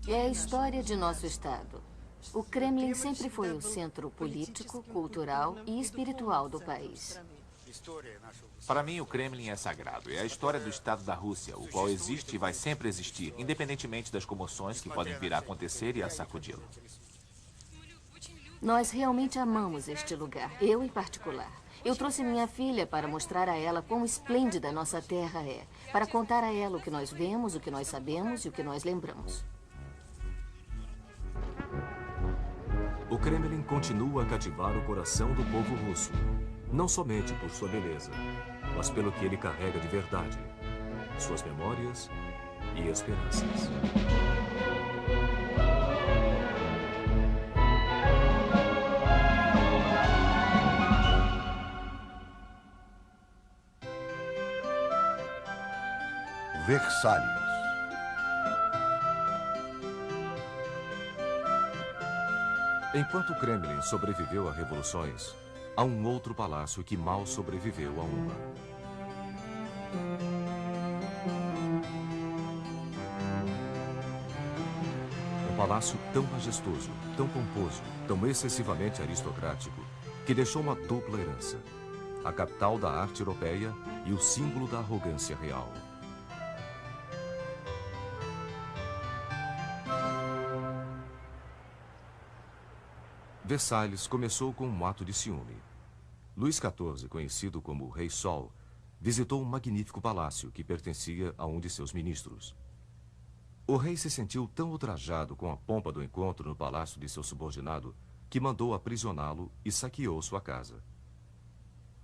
É a história de nosso Estado. O Kremlin sempre foi o centro político, cultural e espiritual do país. Para mim, o Kremlin é sagrado. É a história do Estado da Rússia, o qual existe e vai sempre existir, independentemente das comoções que podem vir a acontecer e a sacudi-lo. Nós realmente amamos este lugar, eu em particular. Eu trouxe minha filha para mostrar a ela quão esplêndida nossa terra é, para contar a ela o que nós vemos, o que nós sabemos e o que nós lembramos. O Kremlin continua a cativar o coração do povo russo, não somente por sua beleza, mas pelo que ele carrega de verdade, suas memórias e esperanças. Versalhes. Enquanto o Kremlin sobreviveu a revoluções, há um outro palácio que mal sobreviveu a uma. Um palácio tão majestoso, tão pomposo, tão excessivamente aristocrático, que deixou uma dupla herança: a capital da arte europeia e o símbolo da arrogância real. Versalhes começou com um ato de ciúme. Luís XIV, conhecido como o Rei Sol, visitou um magnífico palácio que pertencia a um de seus ministros. O rei se sentiu tão ultrajado com a pompa do encontro no palácio de seu subordinado que mandou aprisioná-lo e saqueou sua casa.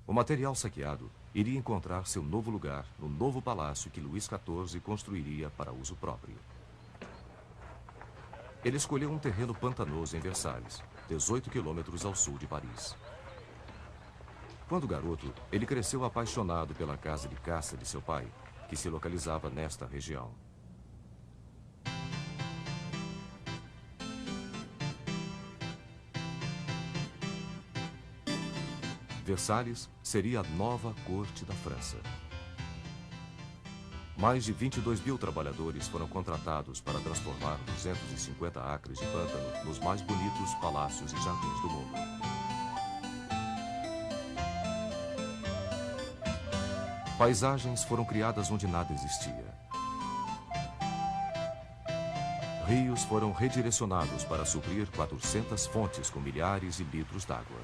O material saqueado iria encontrar seu novo lugar no novo palácio que Luís XIV construiria para uso próprio. Ele escolheu um terreno pantanoso em Versalhes, 18 quilômetros ao sul de Paris. Quando garoto, ele cresceu apaixonado pela casa de caça de seu pai, que se localizava nesta região. Versalhes seria a nova corte da França. Mais de 22 mil trabalhadores foram contratados para transformar 250 acres de pântano nos mais bonitos palácios e jardins do mundo. Paisagens foram criadas onde nada existia. Rios foram redirecionados para suprir 400 fontes com milhares de litros d'água.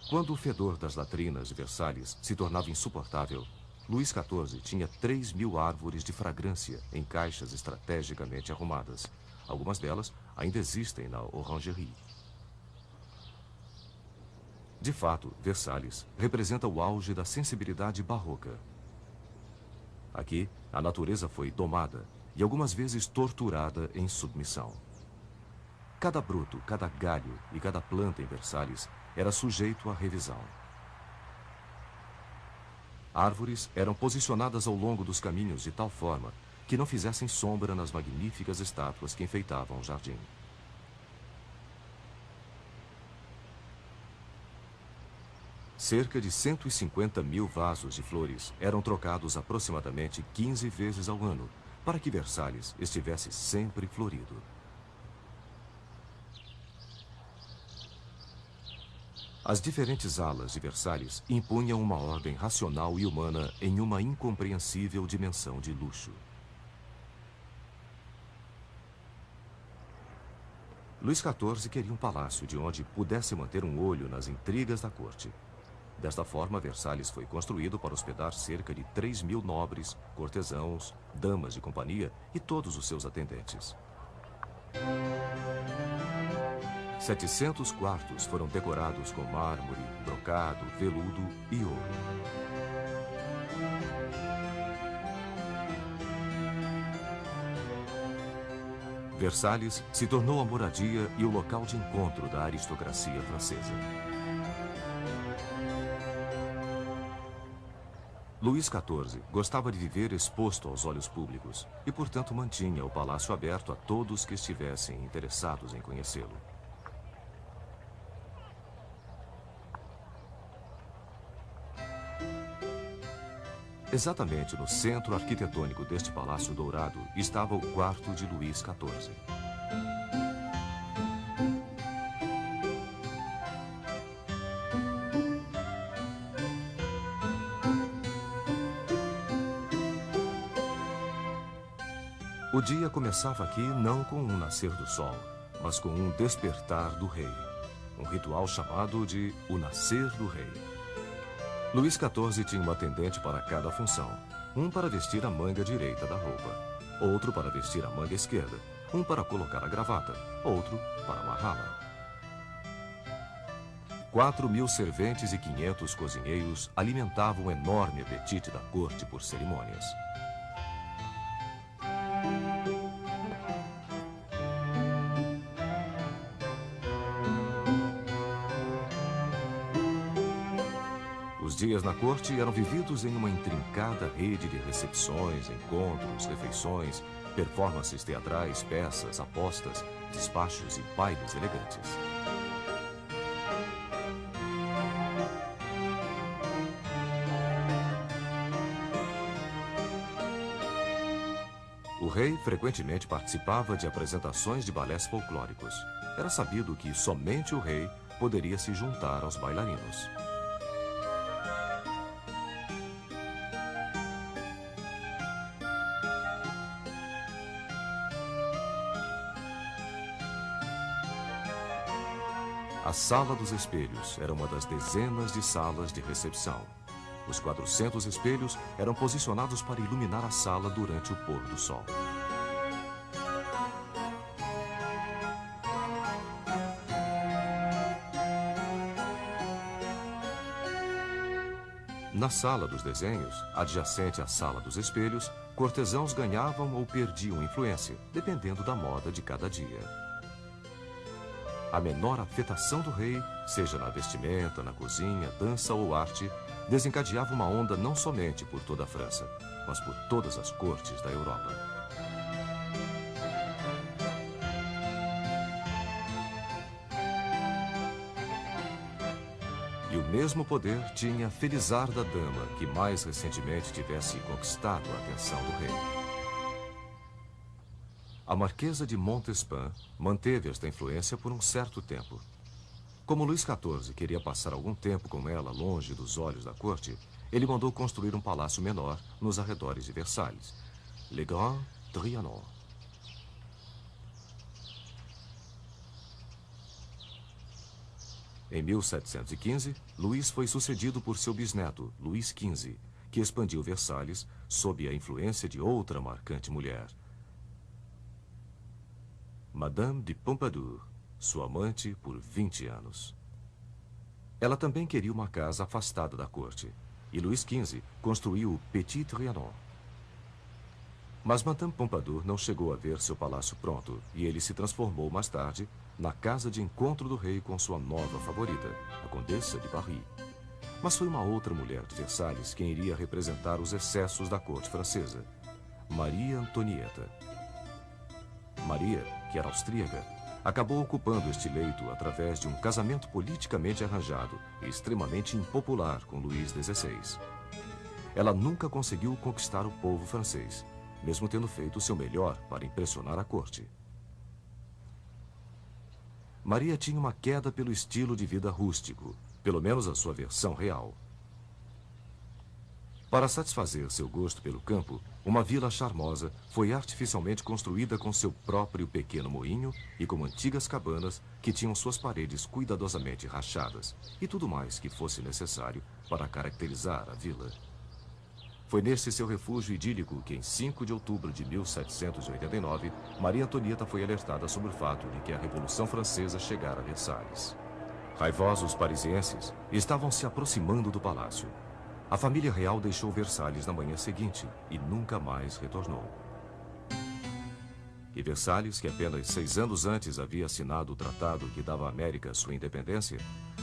Quando o fedor das latrinas de Versalhes se tornava insuportável, Luís XIV tinha 3.000 árvores de fragrância em caixas estrategicamente arrumadas. Algumas delas ainda existem na Orangerie. De fato, Versalhes representa o auge da sensibilidade barroca. Aqui, a natureza foi domada e algumas vezes torturada em submissão. Cada broto, cada galho e cada planta em Versalhes era sujeito à revisão. Árvores eram posicionadas ao longo dos caminhos de tal forma que não fizessem sombra nas magníficas estátuas que enfeitavam o jardim. Cerca de 150 mil vasos de flores eram trocados aproximadamente 15 vezes ao ano, para que Versalhes estivesse sempre florido. As diferentes alas de Versalhes impunham uma ordem racional e humana em uma incompreensível dimensão de luxo. Luís XIV queria um palácio de onde pudesse manter um olho nas intrigas da corte. Desta forma, Versalhes foi construído para hospedar cerca de 3.000 nobres, cortesãos, damas de companhia e todos os seus atendentes. 700 quartos foram decorados com mármore, brocado, veludo e ouro. Versalhes se tornou a moradia e o local de encontro da aristocracia francesa. Luís XIV gostava de viver exposto aos olhos públicos e, portanto, mantinha o palácio aberto a todos que estivessem interessados em conhecê-lo. Exatamente no centro arquitetônico deste palácio dourado estava o quarto de Luís XIV. O dia começava aqui não com um nascer do sol, mas com um despertar do rei. Um ritual chamado de o nascer do rei. Luís XIV tinha um atendente para cada função. Um para vestir a manga direita da roupa, outro para vestir a manga esquerda, um para colocar a gravata, outro para amarrá-la. 4.000 serventes e 500 cozinheiros alimentavam o enorme apetite da corte por cerimônias. Os dias na corte eram vividos em uma intrincada rede de recepções, encontros, refeições, performances teatrais, peças, apostas, despachos e bailes elegantes. O rei frequentemente participava de apresentações de balés folclóricos. Era sabido que somente o rei poderia se juntar aos bailarinos. A Sala dos Espelhos era uma das dezenas de salas de recepção. Os 400 espelhos eram posicionados para iluminar a sala durante o pôr do sol. Na Sala dos Desenhos, adjacente à Sala dos Espelhos, cortesãos ganhavam ou perdiam influência, dependendo da moda de cada dia. A menor afetação do rei, seja na vestimenta, na cozinha, dança ou arte, desencadeava uma onda não somente por toda a França, mas por todas as cortes da Europa. E o mesmo poder tinha a felizarda dama que mais recentemente tivesse conquistado a atenção do rei. A Marquesa de Montespan manteve esta influência por um certo tempo. Como Luís XIV queria passar algum tempo com ela longe dos olhos da corte, ele mandou construir um palácio menor nos arredores de Versalhes, Le Grand Trianon. Em 1715, Luís foi sucedido por seu bisneto, Luís XV, que expandiu Versalhes sob a influência de outra marcante mulher, Madame de Pompadour, sua amante por 20 anos. Ela também queria uma casa afastada da corte, e Luís XV construiu o Petit Trianon. Mas Madame Pompadour não chegou a ver seu palácio pronto, e ele se transformou mais tarde na casa de encontro do rei com sua nova favorita, a Condessa de Paris. Mas foi uma outra mulher de Versalhes quem iria representar os excessos da corte francesa, Maria Antonieta. Maria, que era austríaca, acabou ocupando este leito através de um casamento politicamente arranjado e extremamente impopular com Luís XVI. Ela nunca conseguiu conquistar o povo francês, mesmo tendo feito o seu melhor para impressionar a corte. Maria tinha uma queda pelo estilo de vida rústico, pelo menos a sua versão real. Para satisfazer seu gosto pelo campo, uma vila charmosa foi artificialmente construída com seu próprio pequeno moinho e com antigas cabanas que tinham suas paredes cuidadosamente rachadas e tudo mais que fosse necessário para caracterizar a vila. Foi nesse seu refúgio idílico que, em 5 de outubro de 1789, Maria Antonieta foi alertada sobre o fato de que a Revolução Francesa chegara a Versalhes. Raivosos parisienses estavam se aproximando do palácio. A família real deixou Versalhes na manhã seguinte e nunca mais retornou. E Versalhes, que apenas 6 anos antes havia assinado o tratado que dava à América sua independência,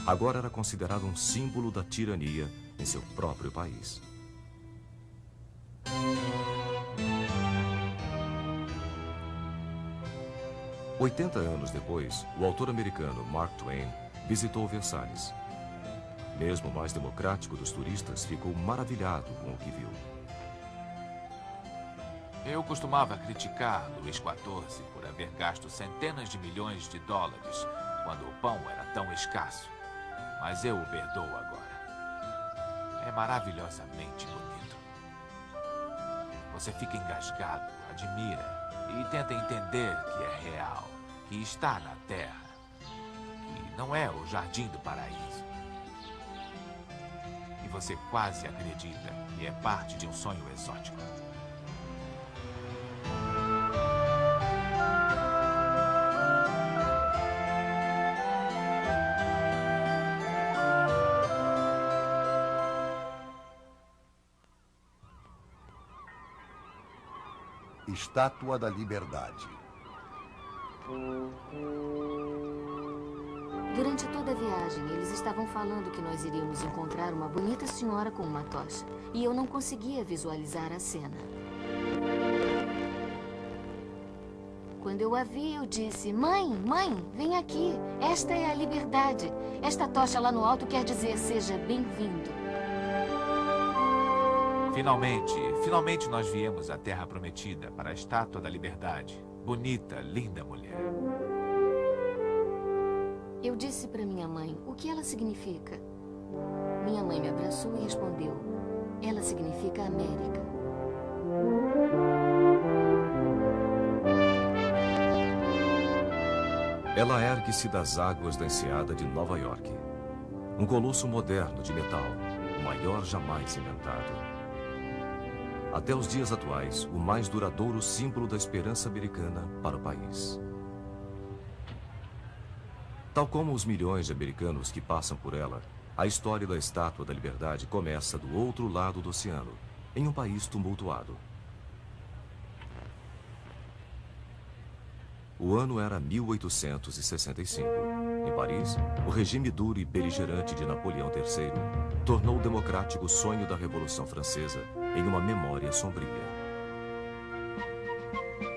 agora era considerado um símbolo da tirania em seu próprio país. Oitenta anos depois, o autor americano Mark Twain visitou Versalhes. Mesmo o mais democrático dos turistas ficou maravilhado com o que viu. Eu costumava criticar Luís XIV por haver gasto centenas de milhões de dólares quando o pão era tão escasso. Mas eu o perdoo agora. É maravilhosamente bonito. Você fica engasgado, admira e tenta entender que é real, que está na Terra, que não é o jardim do paraíso. E você quase acredita que é parte de um sonho exótico. Estátua da Liberdade. Durante toda a viagem, eles estavam falando que nós iríamos encontrar uma bonita senhora com uma tocha. E eu não conseguia visualizar a cena. Quando eu a vi, eu disse: Mãe, vem aqui. Esta é a liberdade. Esta tocha lá no alto quer dizer seja bem-vindo. Finalmente nós viemos à Terra Prometida para a Estátua da Liberdade. Bonita, linda mulher. Eu disse para minha mãe o que ela significa. Minha mãe me abraçou e respondeu: ela significa América. Ela ergue-se das águas da enseada de Nova York. Um colosso moderno de metal, o maior jamais inventado. Até os dias atuais, o mais duradouro símbolo da esperança americana para o país. Tal como os milhões de americanos que passam por ela, a história da Estátua da Liberdade começa do outro lado do oceano, em um país tumultuado. O ano era 1865. Em Paris, o regime duro e beligerante de Napoleão III tornou o democrático sonho da Revolução Francesa em uma memória sombria.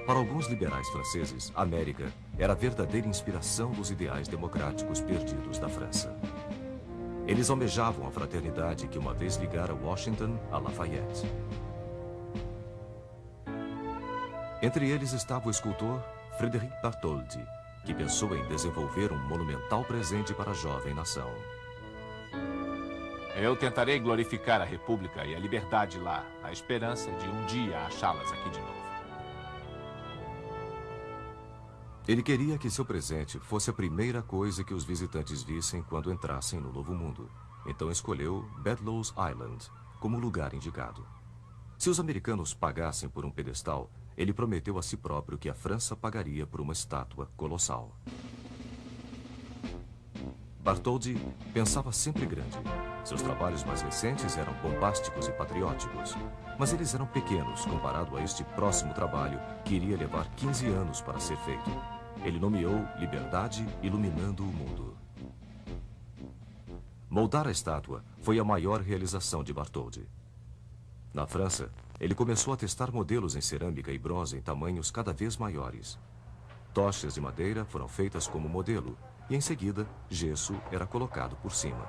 Para alguns liberais franceses, a América era a verdadeira inspiração dos ideais democráticos perdidos da França. Eles almejavam a fraternidade que uma vez ligara Washington a Lafayette. Entre eles estava o escultor Frédéric Bartholdi, que pensou em desenvolver um monumental presente para a jovem nação. Eu tentarei glorificar a República e a liberdade lá, na esperança de um dia achá-las aqui de novo. Ele queria que seu presente fosse a primeira coisa que os visitantes vissem quando entrassem no Novo Mundo. Então escolheu Bedloe's Island como lugar indicado. Se os americanos pagassem por um pedestal, ele prometeu a si próprio que a França pagaria por uma estátua colossal. Bartholdi pensava sempre grande. Seus trabalhos mais recentes eram bombásticos e patrióticos, mas eles eram pequenos comparado a este próximo trabalho que iria levar 15 anos para ser feito. Ele nomeou Liberdade Iluminando o Mundo. Moldar a estátua foi a maior realização de Bartholdi. Na França, ele começou a testar modelos em cerâmica e bronze em tamanhos cada vez maiores. Tochas de madeira foram feitas como modelo e, em seguida, gesso era colocado por cima.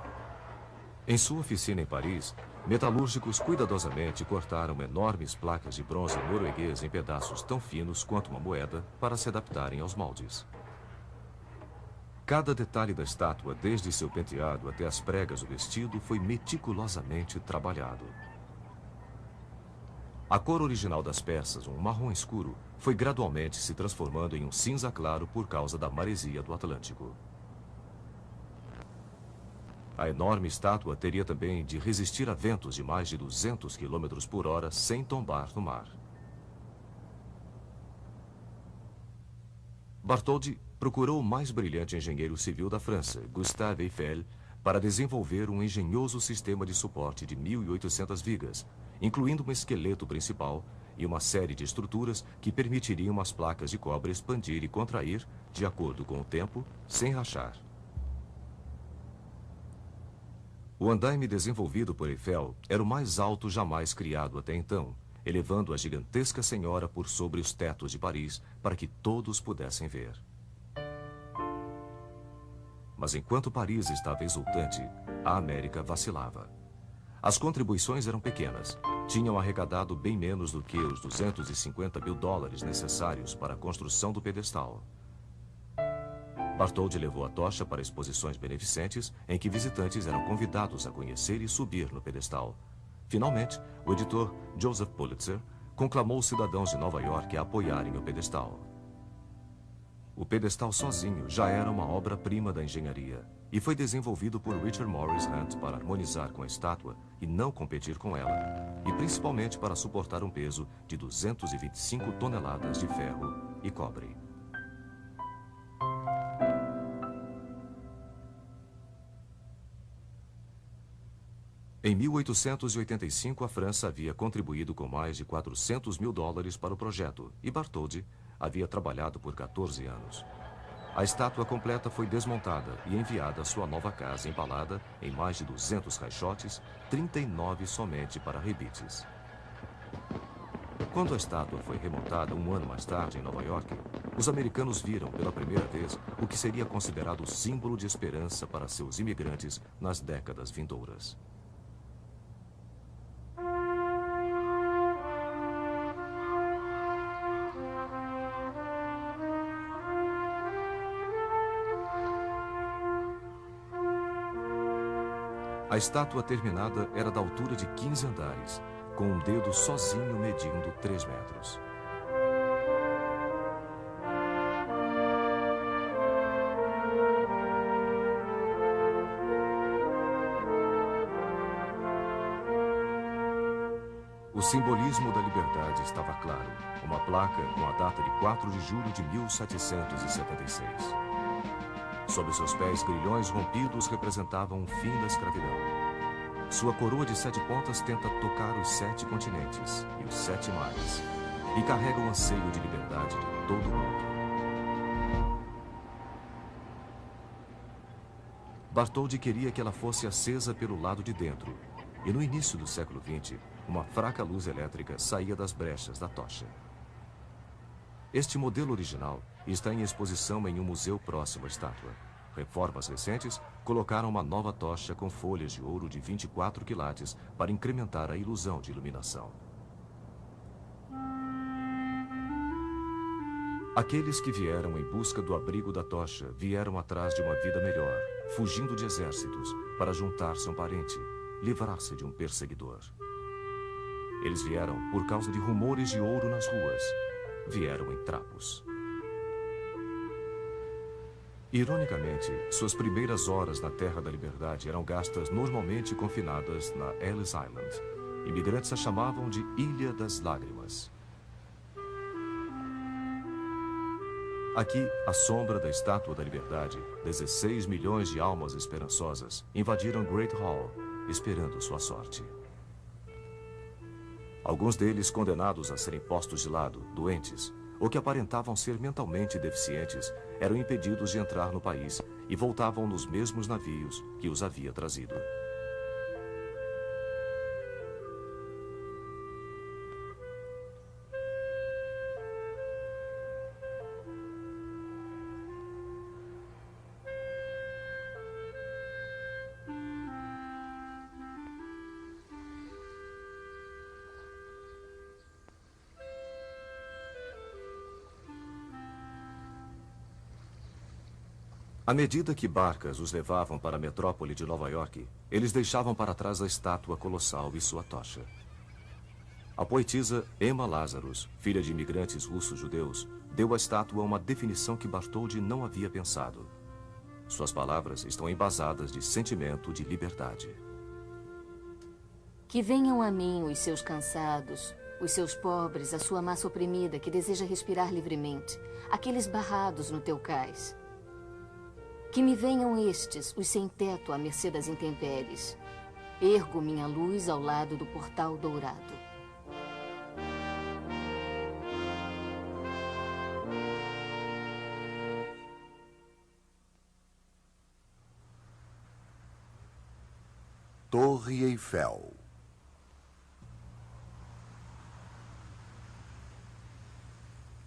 Em sua oficina em Paris, metalúrgicos cuidadosamente cortaram enormes placas de bronze norueguês em pedaços tão finos quanto uma moeda para se adaptarem aos moldes. Cada detalhe da estátua, desde seu penteado até as pregas do vestido, foi meticulosamente trabalhado. A cor original das peças, um marrom escuro, foi gradualmente se transformando em um cinza claro por causa da maresia do Atlântico. A enorme estátua teria também de resistir a ventos de mais de 200 km por hora sem tombar no mar. Bartholdi procurou o mais brilhante engenheiro civil da França, Gustave Eiffel, para desenvolver um engenhoso sistema de suporte de 1.800 vigas, incluindo um esqueleto principal e uma série de estruturas que permitiriam as placas de cobre expandir e contrair de acordo com o tempo, sem rachar. O andaime desenvolvido por Eiffel era o mais alto jamais criado até então, elevando a gigantesca senhora por sobre os tetos de Paris para que todos pudessem ver. Mas enquanto Paris estava exultante, a América vacilava. As contribuições eram pequenas. Tinham arrecadado bem menos do que os $250 mil necessários para a construção do pedestal. Bartholdi levou a tocha para exposições beneficentes em que visitantes eram convidados a conhecer e subir no pedestal. Finalmente, o editor Joseph Pulitzer conclamou os cidadãos de Nova York a apoiarem o pedestal. O pedestal sozinho já era uma obra-prima da engenharia e foi desenvolvido por Richard Morris Hunt para harmonizar com a estátua e não competir com ela, e principalmente para suportar um peso de 225 toneladas de ferro e cobre. Em 1885, a França havia contribuído com mais de $400 mil para o projeto e Bartholdi havia trabalhado por 14 anos. A estátua completa foi desmontada e enviada à sua nova casa embalada em mais de 200 caixotes, 39 somente para rebites. Quando a estátua foi remontada um ano mais tarde em Nova York, os americanos viram pela primeira vez o que seria considerado símbolo de esperança para seus imigrantes nas décadas vindouras. A estátua terminada era da altura de 15 andares, com um dedo sozinho medindo 3 metros. O simbolismo da liberdade estava claro. Uma placa com a data de 4 de julho de 1776. Sob seus pés, grilhões rompidos representavam o fim da escravidão. Sua coroa de 7 pontas tenta tocar os 7 continentes e os 7 mares, e carrega o anseio de liberdade de todo o mundo. Bartholdi queria que ela fosse acesa pelo lado de dentro, e no início do século XX, uma fraca luz elétrica saía das brechas da tocha. Este modelo original está em exposição em um museu próximo à estátua. Reformas recentes colocaram uma nova tocha com folhas de ouro de 24 quilates para incrementar a ilusão de iluminação. Aqueles que vieram em busca do abrigo da tocha vieram atrás de uma vida melhor, fugindo de exércitos para juntar-se a um parente, livrar-se de um perseguidor. Eles vieram por causa de rumores de ouro nas ruas. Vieram em trapos. Ironicamente, suas primeiras horas na Terra da Liberdade eram gastas normalmente confinadas na Ellis Island. Imigrantes a chamavam de Ilha das Lágrimas. Aqui, à sombra da Estátua da Liberdade, 16 milhões de almas esperançosas invadiram Great Hall, esperando sua sorte. Alguns deles condenados a serem postos de lado, doentes, ou que aparentavam ser mentalmente deficientes, eram impedidos de entrar no país e voltavam nos mesmos navios que os havia trazido. À medida que barcas os levavam para a metrópole de Nova York, eles deixavam para trás a estátua colossal e sua tocha. A poetisa Emma Lazarus, filha de imigrantes russos-judeus, deu à estátua uma definição que Bartholdi não havia pensado. Suas palavras estão embasadas de sentimento de liberdade. Que venham a mim os seus cansados, os seus pobres, a sua massa oprimida que deseja respirar livremente, aqueles barrados no teu cais. Que me venham estes, os sem teto à mercê das intempéries. Ergo minha luz ao lado do portal dourado. Torre Eiffel.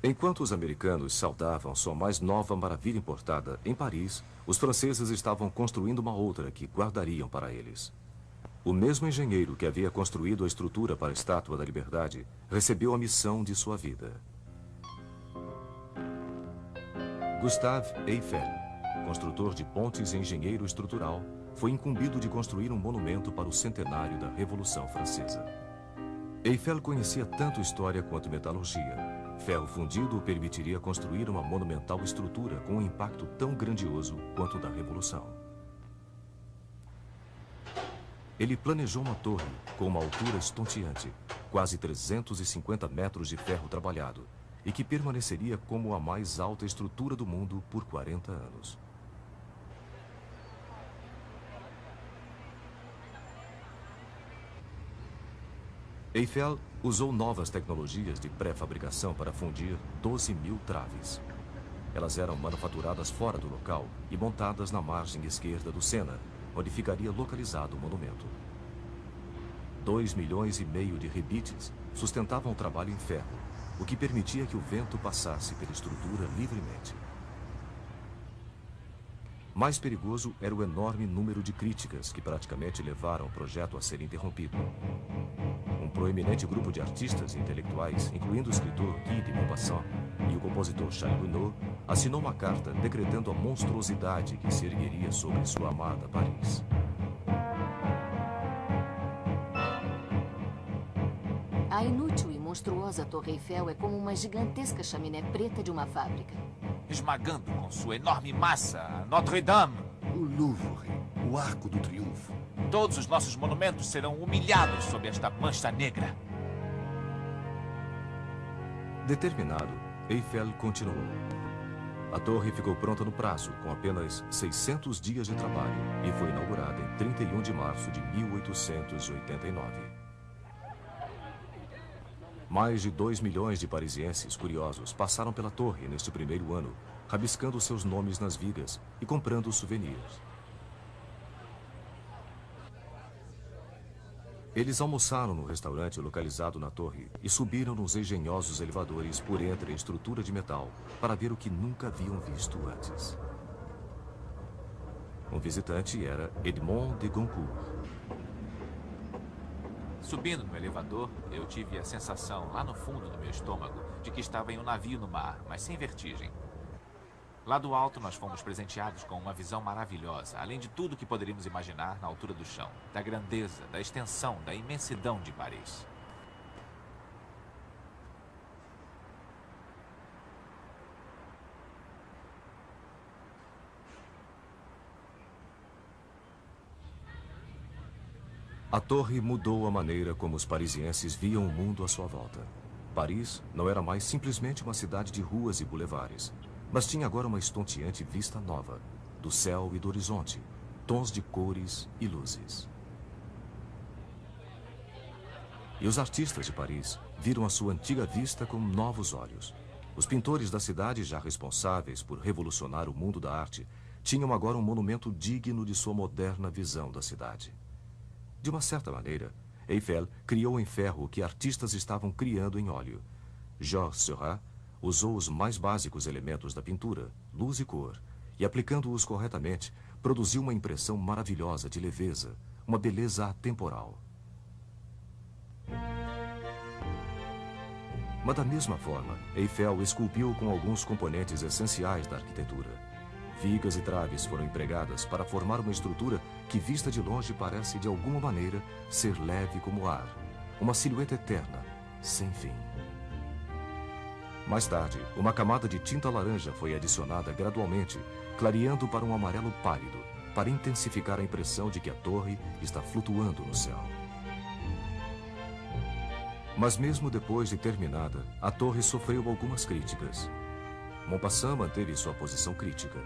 Enquanto os americanos saudavam sua mais nova maravilha importada, em Paris, os franceses estavam construindo uma outra que guardariam para eles. O mesmo engenheiro que havia construído a estrutura para a Estátua da Liberdade recebeu a missão de sua vida. Gustave Eiffel, construtor de pontes e engenheiro estrutural, foi incumbido de construir um monumento para o centenário da Revolução Francesa. Eiffel conhecia tanto história quanto metalurgia. Ferro fundido o permitiria construir uma monumental estrutura com um impacto tão grandioso quanto o da Revolução. Ele planejou uma torre com uma altura estonteante, quase 350 metros de ferro trabalhado, e que permaneceria como a mais alta estrutura do mundo por 40 anos. Eiffel usou novas tecnologias de pré-fabricação para fundir 12 mil traves. Elas eram manufaturadas fora do local e montadas na margem esquerda do Sena, onde ficaria localizado o monumento. 2,5 milhões de rebites sustentavam o trabalho em ferro, o que permitia que o vento passasse pela estrutura livremente. Mais perigoso era o enorme número de críticas que praticamente levaram o projeto a ser interrompido. Um proeminente grupo de artistas e intelectuais, incluindo o escritor Guy de Maupassant e o compositor Charles Gounod, assinou uma carta decretando a monstruosidade que se ergueria sobre sua amada Paris. A inútil e monstruosa Torre Eiffel é como uma gigantesca chaminé preta de uma fábrica. Esmagando com sua enorme massa a Notre-Dame. O Louvre, o Arco do Triunfo. Todos os nossos monumentos serão humilhados sob esta mancha negra. Determinado, Eiffel continuou. A torre ficou pronta no prazo, com apenas 600 dias de trabalho, e foi inaugurada em 31 de março de 1889. Mais de 2 milhões de parisienses curiosos passaram pela torre neste primeiro ano, rabiscando seus nomes nas vigas e comprando souvenirs. Eles almoçaram no restaurante localizado na torre e subiram nos engenhosos elevadores por entre a estrutura de metal para ver o que nunca haviam visto antes. Um visitante era Edmond de Goncourt. Subindo no elevador, eu tive a sensação, lá no fundo do meu estômago, de que estava em um navio no mar, mas sem vertigem. Lá do alto, nós fomos presenteados com uma visão maravilhosa, além de tudo que poderíamos imaginar na altura do chão, da grandeza, da extensão, da imensidão de Paris. A torre mudou a maneira como os parisienses viam o mundo à sua volta. Paris não era mais simplesmente uma cidade de ruas e bulevares, mas tinha agora uma estonteante vista nova. do céu e do horizonte, tons de cores e luzes. E os artistas de Paris viram a sua antiga vista com novos olhos. Os pintores da cidade, já responsáveis por revolucionar o mundo da arte, tinham agora um monumento digno de sua moderna visão da cidade. De uma certa maneira, Eiffel criou em ferro o que artistas estavam criando em óleo. Georges Seurat usou os mais básicos elementos da pintura, luz e cor, e aplicando-os corretamente, produziu uma impressão maravilhosa de leveza, uma beleza atemporal. Mas da mesma forma, Eiffel esculpiu com alguns componentes essenciais da arquitetura. Vigas e traves foram empregadas para formar uma estrutura que, vista de longe, parece, de alguma maneira, ser leve como ar. Uma silhueta eterna, sem fim. Mais tarde, uma camada de tinta laranja foi adicionada gradualmente, clareando para um amarelo pálido, para intensificar a impressão de que a torre está flutuando no céu. Mas mesmo depois de terminada, a torre sofreu algumas críticas. Maupassant manteve sua posição crítica.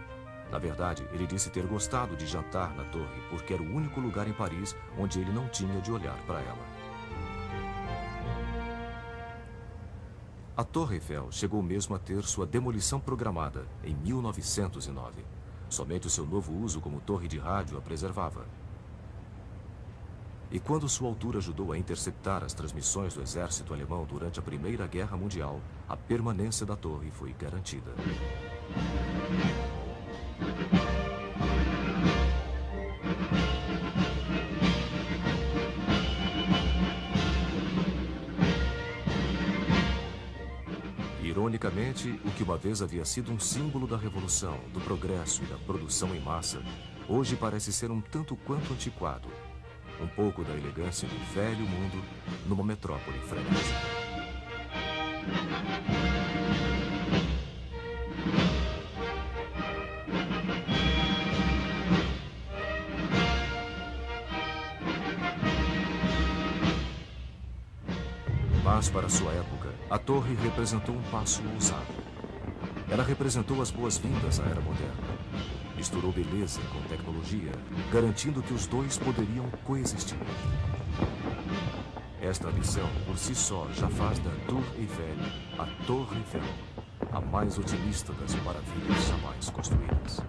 Na verdade, ele disse ter gostado de jantar na torre, porque era o único lugar em Paris onde ele não tinha de olhar para ela. A Torre Eiffel chegou mesmo a ter sua demolição programada em 1909. Somente o seu novo uso como torre de rádio a preservava. E quando sua altura ajudou a interceptar as transmissões do exército alemão durante a Primeira Guerra Mundial, a permanência da torre foi garantida. Ironicamente, o que uma vez havia sido um símbolo da revolução, do progresso e da produção em massa, hoje parece ser um tanto quanto antiquado. Um pouco da elegância do velho mundo numa metrópole frenética. Mas, para sua época, a torre representou um passo ousado. Ela representou as boas-vindas à era moderna. Misturou beleza com tecnologia, garantindo que os dois poderiam coexistir. Esta lição, por si só, já faz da Tour Eiffel a Torre Eiffel, a mais otimista das maravilhas jamais construídas.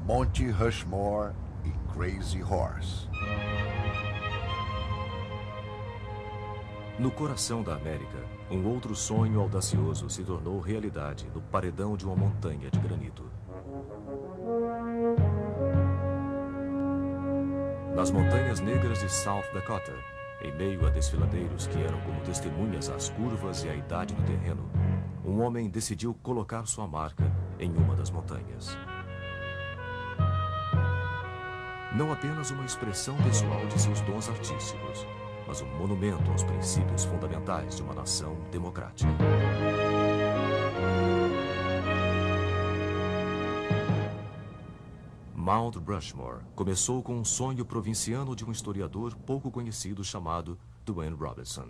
Monte Rushmore e Crazy Horse. No coração da América, um outro sonho audacioso se tornou realidade no paredão de uma montanha de granito. Nas montanhas negras de South Dakota, em meio a desfiladeiros que eram como testemunhas às curvas e à idade do terreno, um homem decidiu colocar sua marca em uma das montanhas. Não apenas uma expressão pessoal de seus dons artísticos, mas um monumento aos princípios fundamentais de uma nação democrática. Mount Rushmore começou com um sonho provinciano de um historiador pouco conhecido chamado Dwayne Robertson.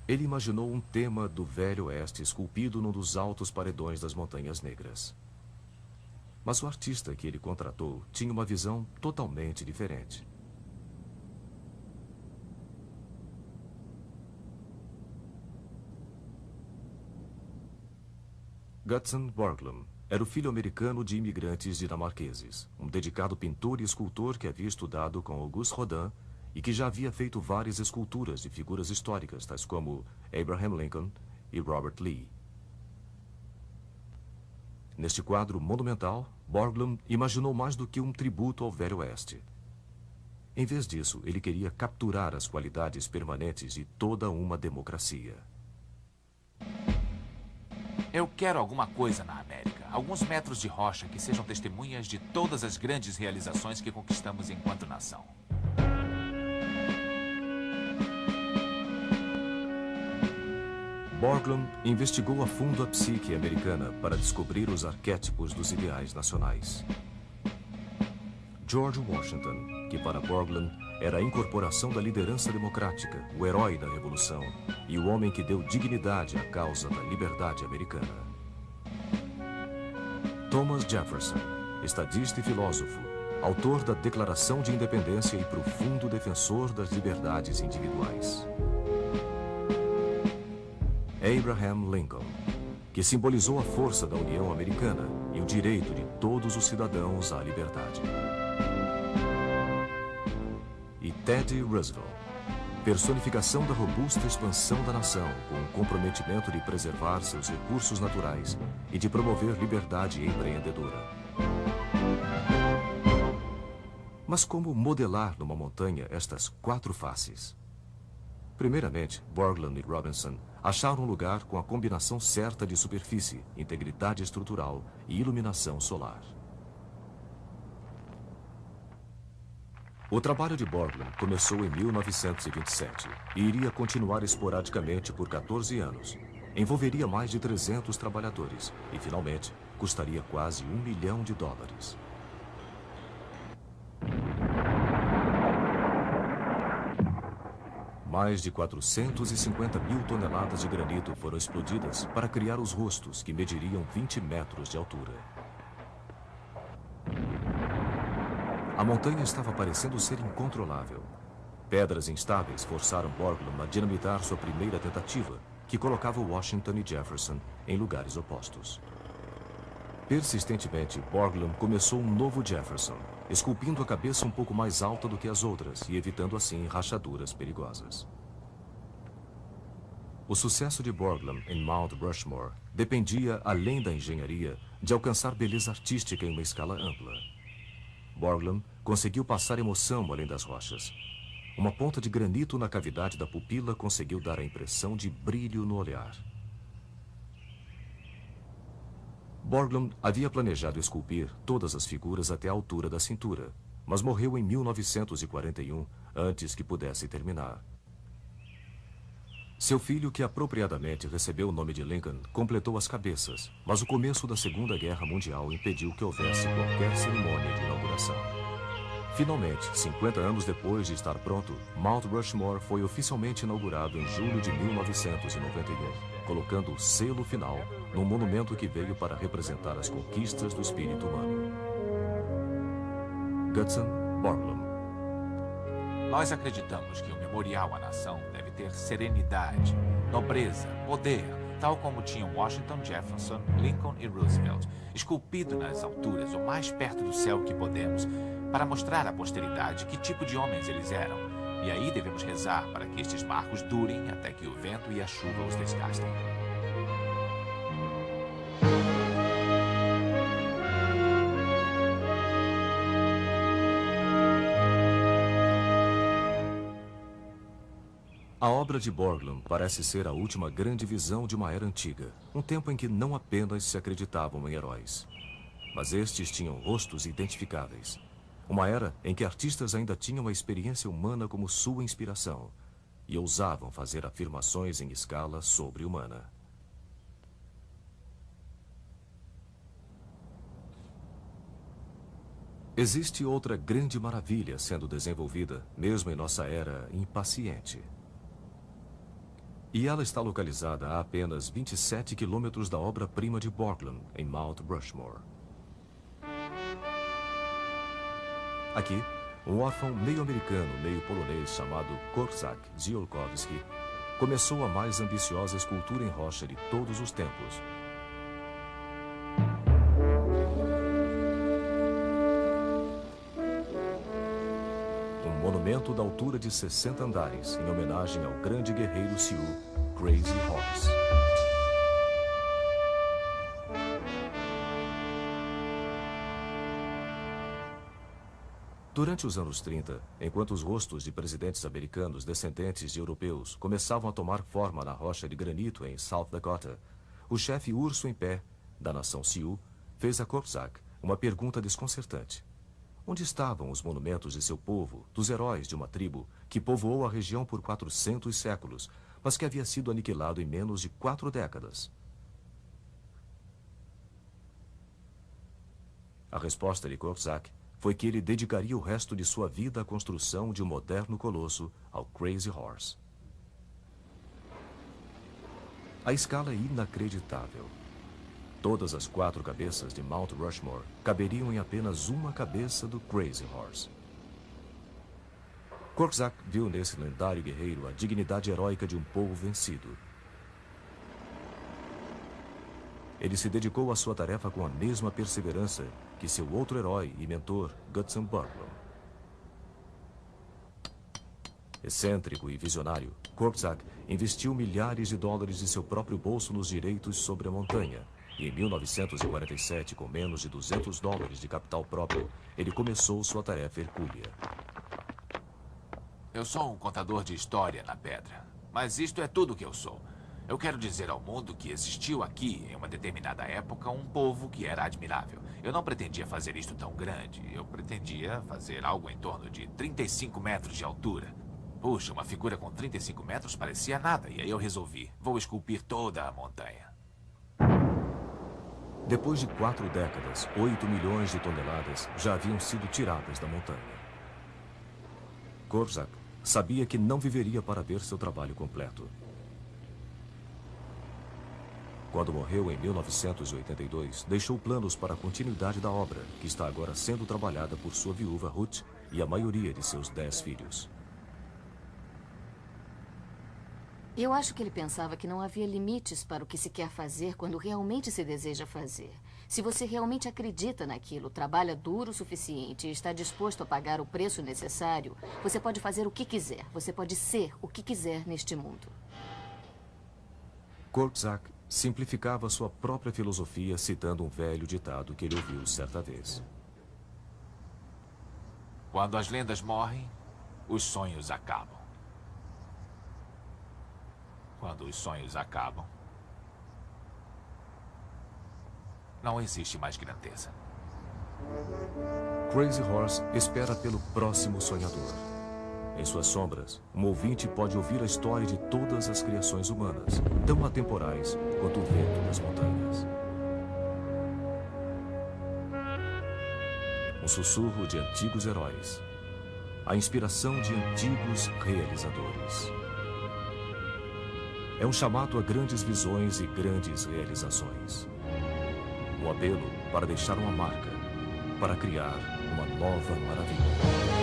Ele imaginou um tema do Velho Oeste esculpido num dos altos paredões das Montanhas Negras. Mas o artista que ele contratou tinha uma visão totalmente diferente. Gutzon Borglum era o filho americano de imigrantes dinamarqueses, um dedicado pintor e escultor que havia estudado com Auguste Rodin e que já havia feito várias esculturas de figuras históricas, tais como Abraham Lincoln e Robert Lee. Neste quadro monumental, Borglum imaginou mais do que um tributo ao Velho Oeste. Em vez disso, ele queria capturar as qualidades permanentes de toda uma democracia. Eu quero alguma coisa na América. Alguns metros de rocha que sejam testemunhas de todas as grandes realizações que conquistamos enquanto nação. Borglum investigou a fundo a psique americana para descobrir os arquétipos dos ideais nacionais. George Washington, que para Borglum era a incorporação da liderança democrática, o herói da Revolução e o homem que deu dignidade à causa da liberdade americana. Thomas Jefferson, estadista e filósofo, autor da Declaração de Independência e profundo defensor das liberdades individuais. Abraham Lincoln, que simbolizou a força da União Americana e o direito de todos os cidadãos à liberdade. E Teddy Roosevelt, personificação da robusta expansão da nação, com o comprometimento de preservar seus recursos naturais e de promover liberdade empreendedora. Mas como modelar numa montanha estas quatro faces? Primeiramente, Borglum e Robinson acharam um lugar com a combinação certa de superfície, integridade estrutural e iluminação solar. O trabalho de Borglum começou em 1927 e iria continuar esporadicamente por 14 anos. Envolveria mais de 300 trabalhadores e, finalmente, custaria quase $1 milhão. Mais de 450 mil toneladas de granito foram explodidas para criar os rostos que mediriam 20 metros de altura. A montanha estava parecendo ser incontrolável. Pedras instáveis forçaram Borglum a dinamitar sua primeira tentativa, que colocava Washington e Jefferson em lugares opostos. Persistentemente, Borglum começou um novo Jefferson, esculpindo a cabeça um pouco mais alta do que as outras e evitando assim rachaduras perigosas. O sucesso de Borglum em Mount Rushmore dependia, além da engenharia, de alcançar beleza artística em uma escala ampla. Borglum conseguiu passar emoção além das rochas. Uma ponta de granito na cavidade da pupila conseguiu dar a impressão de brilho no olhar. Borglum havia planejado esculpir todas as figuras até a altura da cintura, mas morreu em 1941, antes que pudesse terminar. Seu filho, que apropriadamente recebeu o nome de Lincoln, completou as cabeças, mas o começo da Segunda Guerra Mundial impediu que houvesse qualquer cerimônia de inauguração. Finalmente, 50 anos depois de estar pronto, Mount Rushmore foi oficialmente inaugurado em julho de 1991, colocando o selo final num monumento que veio para representar as conquistas do espírito humano. Gutzon Borglum. Nós acreditamos que o memorial à nação deve ter serenidade, nobreza, poder, tal como tinham Washington, Jefferson, Lincoln e Roosevelt, esculpido nas alturas o mais perto do céu que podemos, para mostrar à posteridade que tipo de homens eles eram. E aí devemos rezar para que estes marcos durem até que o vento e a chuva os desgastem. A obra de Borglum parece ser a última grande visão de uma era antiga, um tempo em que não apenas se acreditavam em heróis, mas estes tinham rostos identificáveis. Uma era em que artistas ainda tinham a experiência humana como sua inspiração e ousavam fazer afirmações em escala sobre-humana. Existe outra grande maravilha sendo desenvolvida, mesmo em nossa era impaciente. E ela está localizada a apenas 27 quilômetros da obra-prima de Borglum, em Mount Rushmore. Aqui, um órfão meio americano, meio polonês chamado Korczak Ziolkowski começou a mais ambiciosa escultura em rocha de todos os tempos. Um monumento da altura de 60 andares, em homenagem ao grande guerreiro Sioux, Crazy Horse. Durante os anos 30, enquanto os rostos de presidentes americanos descendentes de europeus começavam a tomar forma na rocha de granito em South Dakota, o chefe urso em pé, da nação Sioux, fez a Korczak uma pergunta desconcertante. Onde estavam os monumentos de seu povo, dos heróis de uma tribo que povoou a região por 400 séculos, mas que havia sido aniquilado em menos de 4 décadas. A resposta de Korczak foi que ele dedicaria o resto de sua vida à construção de um moderno colosso, ao Crazy Horse. A escala é inacreditável. Todas as 4 cabeças de Mount Rushmore caberiam em apenas uma cabeça do Crazy Horse. Korczak viu nesse lendário guerreiro a dignidade heróica de um povo vencido. Ele se dedicou à sua tarefa com a mesma perseverança que seu outro herói e mentor, Gutzon Borglum. Excêntrico e visionário, Korczak investiu milhares de dólares de seu próprio bolso nos direitos sobre a montanha. E em 1947, com menos de $200 de capital próprio, ele começou sua tarefa hercúlea. Eu sou um contador de história na pedra, mas isto é tudo o que eu sou. Eu quero dizer ao mundo que existiu aqui, em uma determinada época, um povo que era admirável. Eu não pretendia fazer isto tão grande. Eu pretendia fazer algo em torno de 35 metros de altura. Puxa, uma figura com 35 metros parecia nada, e aí eu resolvi, vou esculpir toda a montanha. Depois de 4 décadas, 8 milhões de toneladas já haviam sido tiradas da montanha. Korczak sabia que não viveria para ver seu trabalho completo. Quando morreu em 1982, deixou planos para a continuidade da obra, que está agora sendo trabalhada por sua viúva Ruth e a maioria de seus 10 filhos. Eu acho que ele pensava que não havia limites para o que se quer fazer quando realmente se deseja fazer. Se você realmente acredita naquilo, trabalha duro o suficiente e está disposto a pagar o preço necessário, você pode fazer o que quiser. Você pode ser o que quiser neste mundo. Korczak simplificava sua própria filosofia citando um velho ditado que ele ouviu certa vez. Quando as lendas morrem, os sonhos acabam. Quando os sonhos acabam, não existe mais grandeza. Crazy Horse espera pelo próximo sonhador. Em suas sombras, um ouvinte pode ouvir a história de todas as criações humanas, tão atemporais quanto o vento das montanhas. Um sussurro de antigos heróis. A inspiração de antigos realizadores. É um chamado a grandes visões e grandes realizações. Um apelo para deixar uma marca, para criar uma nova maravilha.